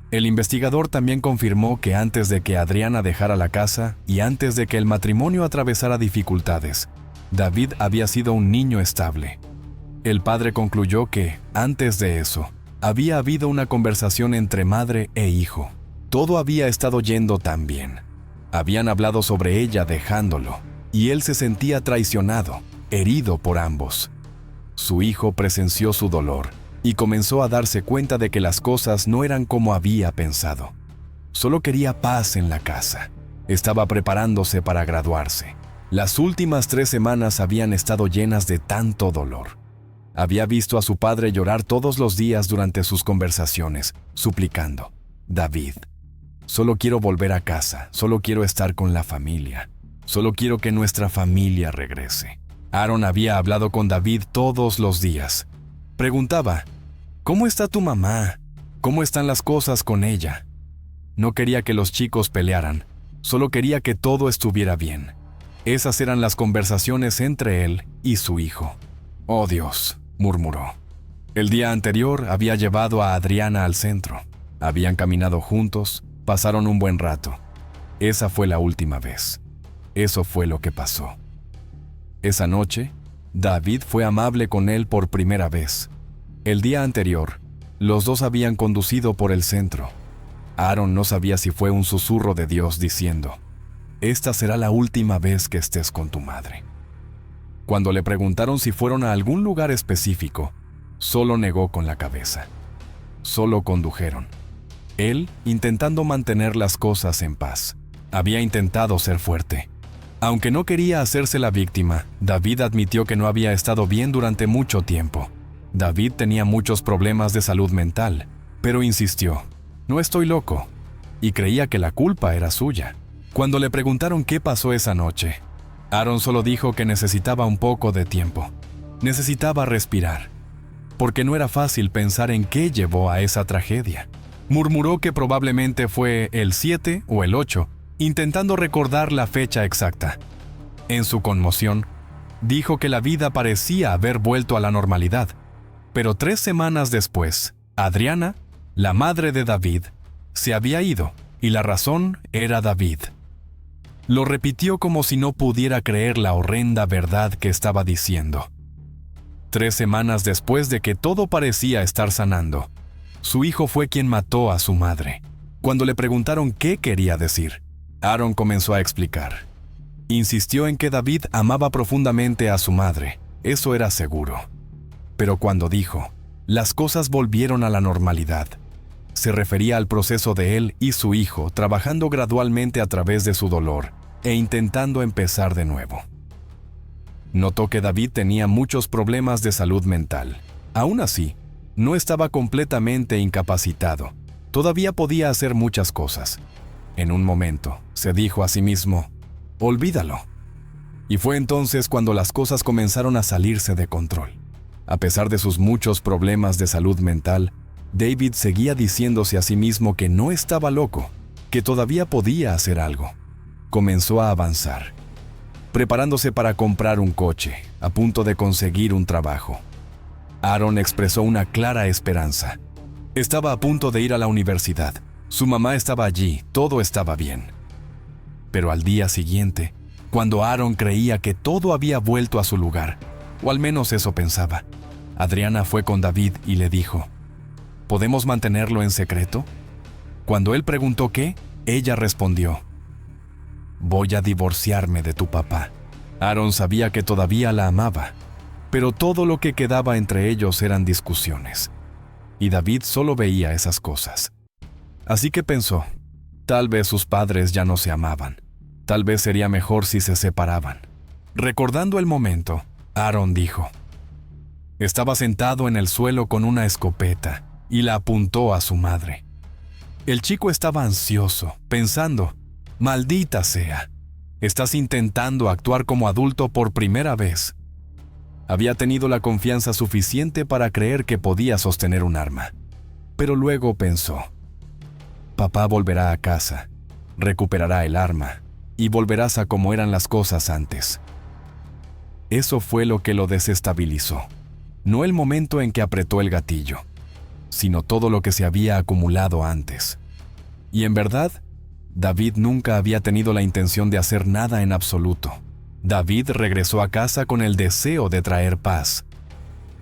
S1: El investigador también confirmó que antes de que Adriana dejara la casa y antes de que el matrimonio atravesara dificultades, David había sido un niño estable. El padre concluyó que, antes de eso, había habido una conversación entre madre e hijo. Todo había estado yendo tan bien. Habían hablado sobre ella dejándolo, y él se sentía traicionado, herido por ambos. Su hijo presenció su dolor y comenzó a darse cuenta de que las cosas no eran como había pensado. Solo quería paz en la casa. Estaba preparándose para graduarse. Las últimas 3 semanas habían estado llenas de tanto dolor. Había visto a su padre llorar todos los días durante sus conversaciones, suplicando: David, solo quiero volver a casa, solo quiero estar con la familia, solo quiero que nuestra familia regrese. Aaron había hablado con David todos los días. Preguntaba: ¿cómo está tu mamá? ¿Cómo están las cosas con ella? No quería que los chicos pelearan, solo quería que todo estuviera bien. Esas eran las conversaciones entre él y su hijo. «Oh Dios», murmuró. El día anterior había llevado a Adriana al centro. Habían caminado juntos, pasaron un buen rato. Esa fue la última vez. Eso fue lo que pasó. Esa noche, David fue amable con él por primera vez. El día anterior, los dos habían conducido por el centro. Aaron no sabía si fue un susurro de Dios diciendo: «Esta será la última vez que estés con tu madre». Cuando le preguntaron si fueron a algún lugar específico, solo negó con la cabeza. Solo condujeron. Él intentando mantener las cosas en paz. Había intentado ser fuerte. Aunque no quería hacerse la víctima, David admitió que no había estado bien durante mucho tiempo. David tenía muchos problemas de salud mental, pero insistió: «No estoy loco», y creía que la culpa era suya. Cuando le preguntaron qué pasó esa noche, Aaron solo dijo que necesitaba un poco de tiempo. Necesitaba respirar, porque no era fácil pensar en qué llevó a esa tragedia. Murmuró que probablemente fue el 7 o el 8, intentando recordar la fecha exacta. En su conmoción, dijo que la vida parecía haber vuelto a la normalidad. Pero 3 semanas después, Adriana, la madre de David, se había ido, y la razón era David. Lo repitió como si no pudiera creer la horrenda verdad que estaba diciendo. 3 semanas después de que todo parecía estar sanando, su hijo fue quien mató a su madre. Cuando le preguntaron qué quería decir, Aaron comenzó a explicar. Insistió en que David amaba profundamente a su madre, eso era seguro. Pero cuando dijo, las cosas volvieron a la normalidad, se refería al proceso de él y su hijo trabajando gradualmente a través de su dolor e intentando empezar de nuevo. Notó que David tenía muchos problemas de salud mental. Aún así, No estaba completamente incapacitado. Todavía podía hacer muchas cosas. En un momento, se dijo a sí mismo, «Olvídalo». Y fue entonces cuando las cosas comenzaron a salirse de control. A pesar de sus muchos problemas de salud mental, David seguía diciéndose a sí mismo que no estaba loco, que todavía podía hacer algo. Comenzó a avanzar, preparándose para comprar un coche, a punto de conseguir un trabajo. Aaron expresó una clara esperanza. Estaba a punto de ir a la universidad. Su mamá estaba allí, todo estaba bien. Pero al día siguiente, cuando Aaron creía que todo había vuelto a su lugar, o al menos eso pensaba, Adriana fue con David y le dijo, ¿podemos mantenerlo en secreto? Cuando él preguntó qué, ella respondió, voy a divorciarme de tu papá. Aaron sabía que todavía la amaba, pero todo lo que quedaba entre ellos eran discusiones. Y David solo veía esas cosas. Así que pensó, tal vez sus padres ya no se amaban. Tal vez sería mejor si se separaban. Recordando el momento, Aaron dijo, estaba sentado en el suelo con una escopeta y la apuntó a su madre. El chico estaba ansioso, pensando, maldita sea, estás intentando actuar como adulto por primera vez. Había tenido la confianza suficiente para creer que podía sostener un arma. Pero luego pensó, papá volverá a casa, recuperará el arma y volverás a como eran las cosas antes. Eso fue lo que lo desestabilizó. No el momento en que apretó el gatillo, sino todo lo que se había acumulado antes. Y en verdad, David nunca había tenido la intención de hacer nada en absoluto. David regresó a casa con el deseo de traer paz.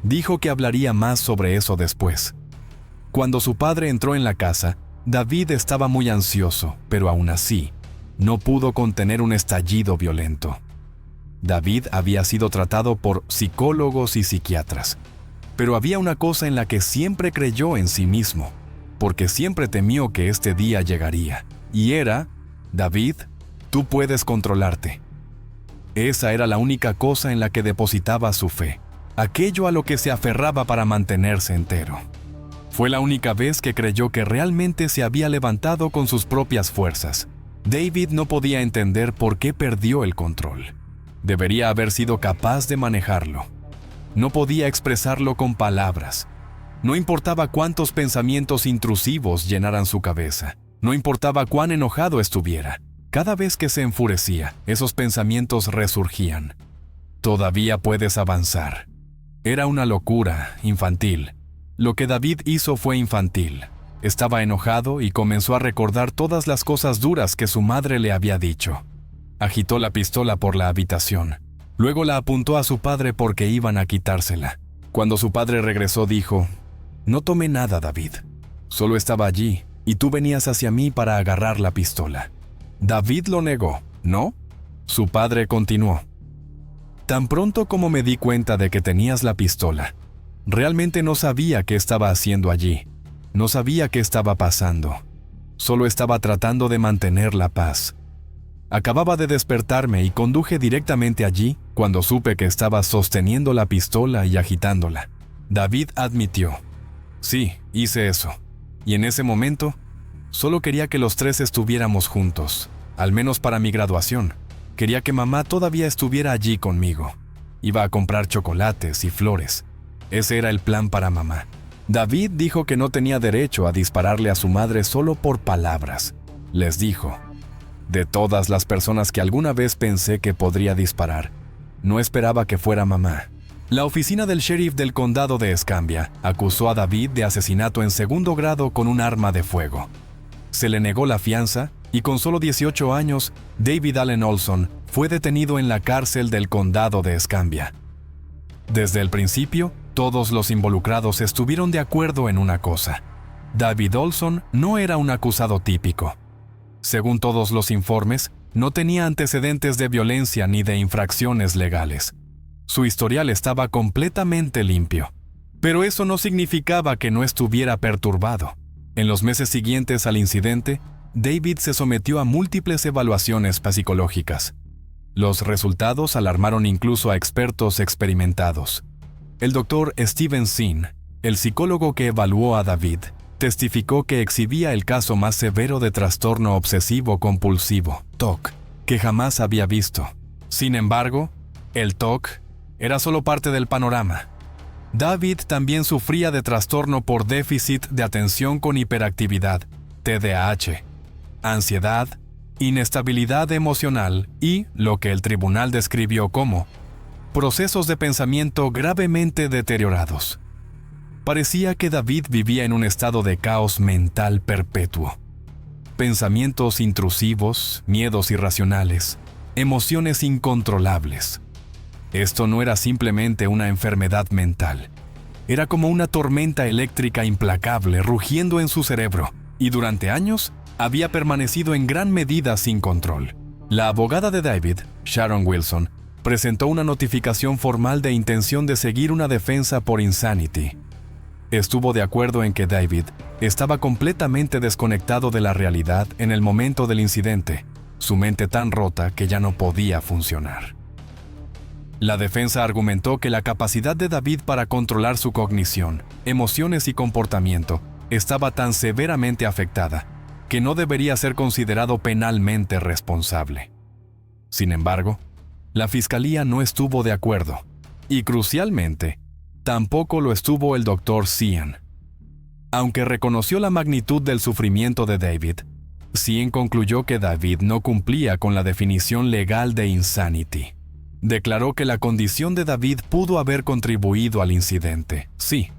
S1: Dijo que hablaría más sobre eso después. Cuando su padre entró en la casa, David estaba muy ansioso, pero aún así, no pudo contener un estallido violento. David había sido tratado por psicólogos y psiquiatras, pero había una cosa en la que siempre creyó en sí mismo, porque siempre temió que este día llegaría, y era, David, tú puedes controlarte. Esa era la única cosa en la que depositaba su fe, aquello a lo que se aferraba para mantenerse entero. Fue la única vez que creyó que realmente se había levantado con sus propias fuerzas. David no podía entender por qué perdió el control. Debería haber sido capaz de manejarlo. No podía expresarlo con palabras. No importaba cuántos pensamientos intrusivos llenaran su cabeza. No importaba cuán enojado estuviera. Cada vez que se enfurecía, esos pensamientos resurgían. Todavía puedes avanzar. Era una locura, infantil. Lo que David hizo fue infantil. Estaba enojado y comenzó a recordar todas las cosas duras que su madre le había dicho. Agitó la pistola por la habitación. Luego la apuntó a su padre porque iban a quitársela. Cuando su padre regresó dijo, no tomé nada, David. Solo estaba allí y tú venías hacia mí para agarrar la pistola. David lo negó, ¿no? Su padre continuó. Tan pronto como me di cuenta de que tenías la pistola, realmente no sabía qué estaba haciendo allí. No sabía qué estaba pasando. Solo estaba tratando de mantener la paz. Acababa de despertarme y conduje directamente allí cuando supe que estaba sosteniendo la pistola y agitándola. David admitió. Sí, hice eso. Y en ese momento, solo quería que los tres estuviéramos juntos, al menos para mi graduación. Quería que mamá todavía estuviera allí conmigo. Iba a comprar chocolates y flores. Ese era el plan para mamá. David dijo que no tenía derecho a dispararle a su madre solo por palabras. Les dijo, de todas las personas que alguna vez pensé que podría disparar, no esperaba que fuera mamá. La oficina del sheriff del condado de Escambia acusó a David de asesinato en segundo grado con un arma de fuego. Se le negó la fianza y con solo 18 años, David Allen Olson fue detenido en la cárcel del condado de Escambia. Desde el principio, todos los involucrados estuvieron de acuerdo en una cosa. David Olson no era un acusado típico. Según todos los informes, no tenía antecedentes de violencia ni de infracciones legales. Su historial estaba completamente limpio. Pero eso no significaba que no estuviera perturbado. En los meses siguientes al incidente, David se sometió a múltiples evaluaciones psicológicas. Los resultados alarmaron incluso a expertos experimentados. El doctor Steven Sinn El psicólogo que evaluó a David testificó que exhibía el caso más severo de trastorno obsesivo-compulsivo, TOC, que jamás había visto. Sin embargo, el TOC era solo parte del panorama. David también sufría de trastorno por déficit de atención con hiperactividad, TDAH, ansiedad, inestabilidad emocional y lo que el tribunal describió como procesos de pensamiento gravemente deteriorados. Parecía que David vivía en un estado de caos mental perpetuo. Pensamientos intrusivos, miedos irracionales, emociones incontrolables. Esto no era simplemente una enfermedad mental. Era como una tormenta eléctrica implacable rugiendo en su cerebro, y durante años había permanecido en gran medida sin control. La abogada de David, Sharon Wilson, presentó una notificación formal de intención de seguir una defensa por insanity. Estuvo de acuerdo en que David estaba completamente desconectado de la realidad en el momento del incidente, su mente tan rota que ya no podía funcionar. La defensa argumentó que la capacidad de David para controlar su cognición, emociones y comportamiento estaba tan severamente afectada que no debería ser considerado penalmente responsable. Sin embargo, la fiscalía no estuvo de acuerdo, y crucialmente, tampoco lo estuvo el Dr. Cian. Aunque reconoció la magnitud del sufrimiento de David, Cian concluyó que David no cumplía con la definición legal de insanity. Declaró que la condición de David pudo haber contribuido al incidente, sí,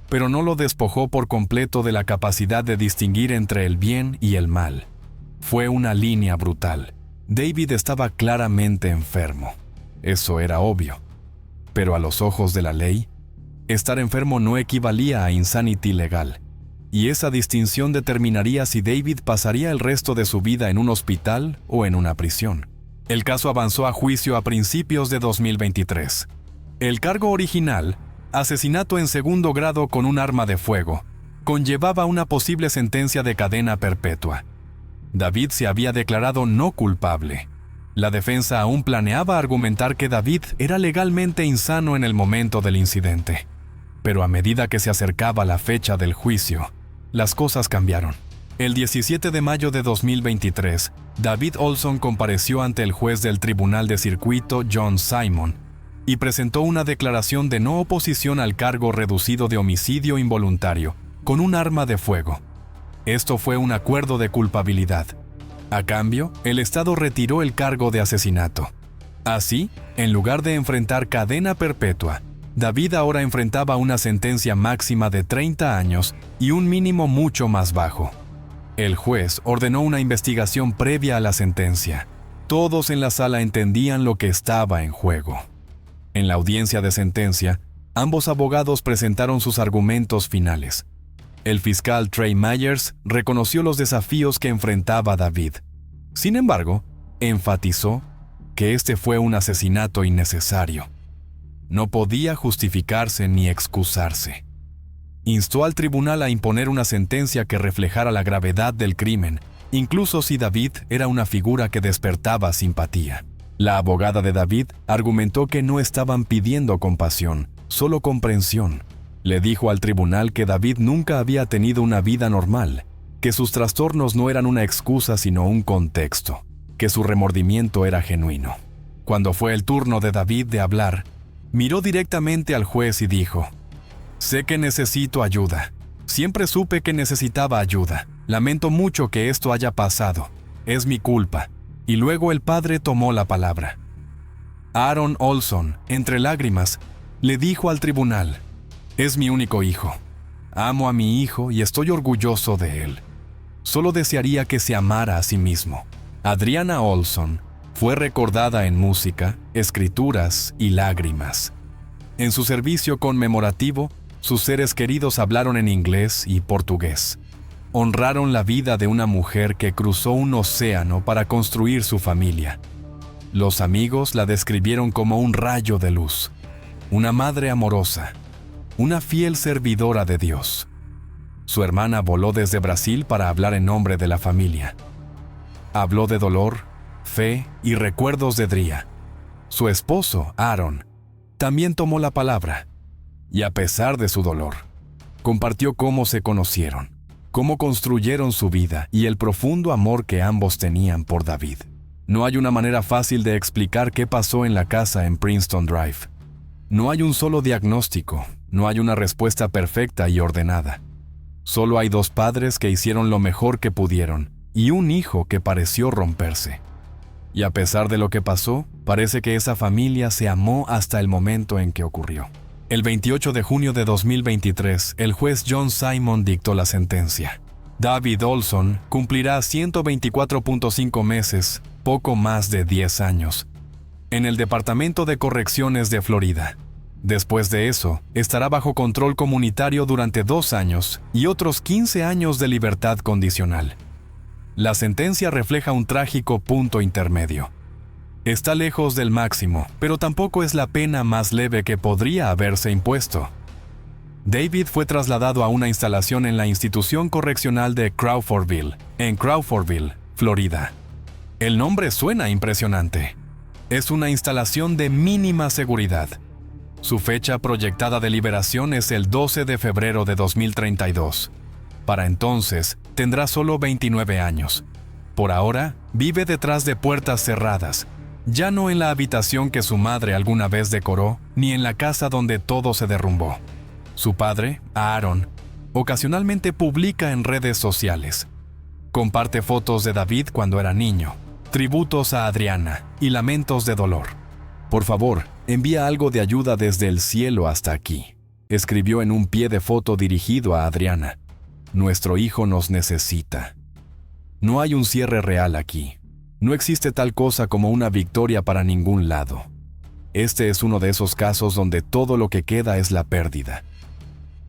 S1: pero no lo despojó por completo de la capacidad de distinguir entre el bien y el mal. Fue una línea brutal. David estaba claramente enfermo. Eso era obvio. Pero a los ojos de la ley, estar enfermo no equivalía a insanity legal, y esa distinción determinaría si David pasaría el resto de su vida en un hospital o en una prisión. El caso avanzó a juicio a principios de 2023. El cargo original, asesinato en segundo grado con un arma de fuego, conllevaba una posible sentencia de cadena perpetua. David se había declarado no culpable. La defensa aún planeaba argumentar que David era legalmente insano en el momento del incidente. Pero a medida que se acercaba la fecha del juicio, las cosas cambiaron. El 17 de mayo de 2023, David Olson compareció ante el juez del Tribunal de Circuito John Simon y presentó una declaración de no oposición al cargo reducido de homicidio involuntario con un arma de fuego. Esto fue un acuerdo de culpabilidad. A cambio, el Estado retiró el cargo de asesinato. Así, en lugar de enfrentar cadena perpetua, David ahora enfrentaba una sentencia máxima de 30 años y un mínimo mucho más bajo. El juez ordenó una investigación previa a la sentencia. Todos en la sala entendían lo que estaba en juego. En la audiencia de sentencia, ambos abogados presentaron sus argumentos finales. El fiscal Trey Myers reconoció los desafíos que enfrentaba David. Sin embargo, enfatizó que este fue un asesinato innecesario. No podía justificarse ni excusarse. Instó al tribunal a imponer una sentencia que reflejara la gravedad del crimen, incluso si David era una figura que despertaba simpatía. La abogada de David argumentó que no estaban pidiendo compasión, solo comprensión. Le dijo al tribunal que David nunca había tenido una vida normal, que sus trastornos no eran una excusa sino un contexto, que su remordimiento era genuino. Cuando fue el turno de David de hablar, miró directamente al juez y dijo: «Sé que necesito ayuda. Siempre supe que necesitaba ayuda. Lamento mucho que esto haya pasado. Es mi culpa». Y luego el padre tomó la palabra. Aaron Olson, entre lágrimas, le dijo al tribunal: «Es mi único hijo. Amo a mi hijo y estoy orgulloso de él. Solo desearía que se amara a sí mismo». Adriana Olson fue recordada en música, escrituras y lágrimas. En su servicio conmemorativo, sus seres queridos hablaron en inglés y portugués. Honraron la vida de una mujer que cruzó un océano para construir su familia. Los amigos la describieron como un rayo de luz, una madre amorosa, una fiel servidora de Dios. Su hermana voló desde Brasil para hablar en nombre de la familia. Habló de dolor, fe y recuerdos de Dria. Su esposo, Aaron, también tomó la palabra. Y a pesar de su dolor, Compartió cómo se conocieron, cómo construyeron su vida y el profundo amor que ambos tenían por David. No hay una manera fácil de explicar qué pasó en la casa en Princeton Drive. No hay un solo diagnóstico, no hay una respuesta perfecta y ordenada. Solo hay dos padres que hicieron lo mejor que pudieron y un hijo que pareció romperse. Y a pesar de lo que pasó, parece que esa familia se amó hasta el momento en que ocurrió. El 28 de junio de 2023, el juez John Simon dictó la sentencia. David Olson cumplirá 124.5 meses, poco más de 10 años, en el Departamento de Correcciones de Florida. Después de eso, estará bajo control comunitario durante 2 años y otros 15 años de libertad condicional. La sentencia refleja un trágico punto intermedio. Está lejos del máximo, pero tampoco es la pena más leve que podría haberse impuesto. David fue trasladado a una instalación en la institución correccional de Crawfordville, en Crawfordville, Florida. El nombre suena impresionante. Es una instalación de mínima seguridad. Su fecha proyectada de liberación es el 12 de febrero de 2032. Para entonces, tendrá solo 29 años. Por ahora, vive detrás de puertas cerradas, ya no en la habitación que su madre alguna vez decoró, ni en la casa donde todo se derrumbó. Su padre, Aaron, ocasionalmente publica en redes sociales. Comparte fotos de David cuando era niño, tributos a Adriana y lamentos de dolor. Por favor, envía algo de ayuda desde el cielo hasta aquí, escribió en un pie de foto dirigido a Adriana. Nuestro hijo nos necesita. No hay un cierre real aquí. No existe tal cosa como una victoria para ningún lado. Este es uno de esos casos donde todo lo que queda es la pérdida.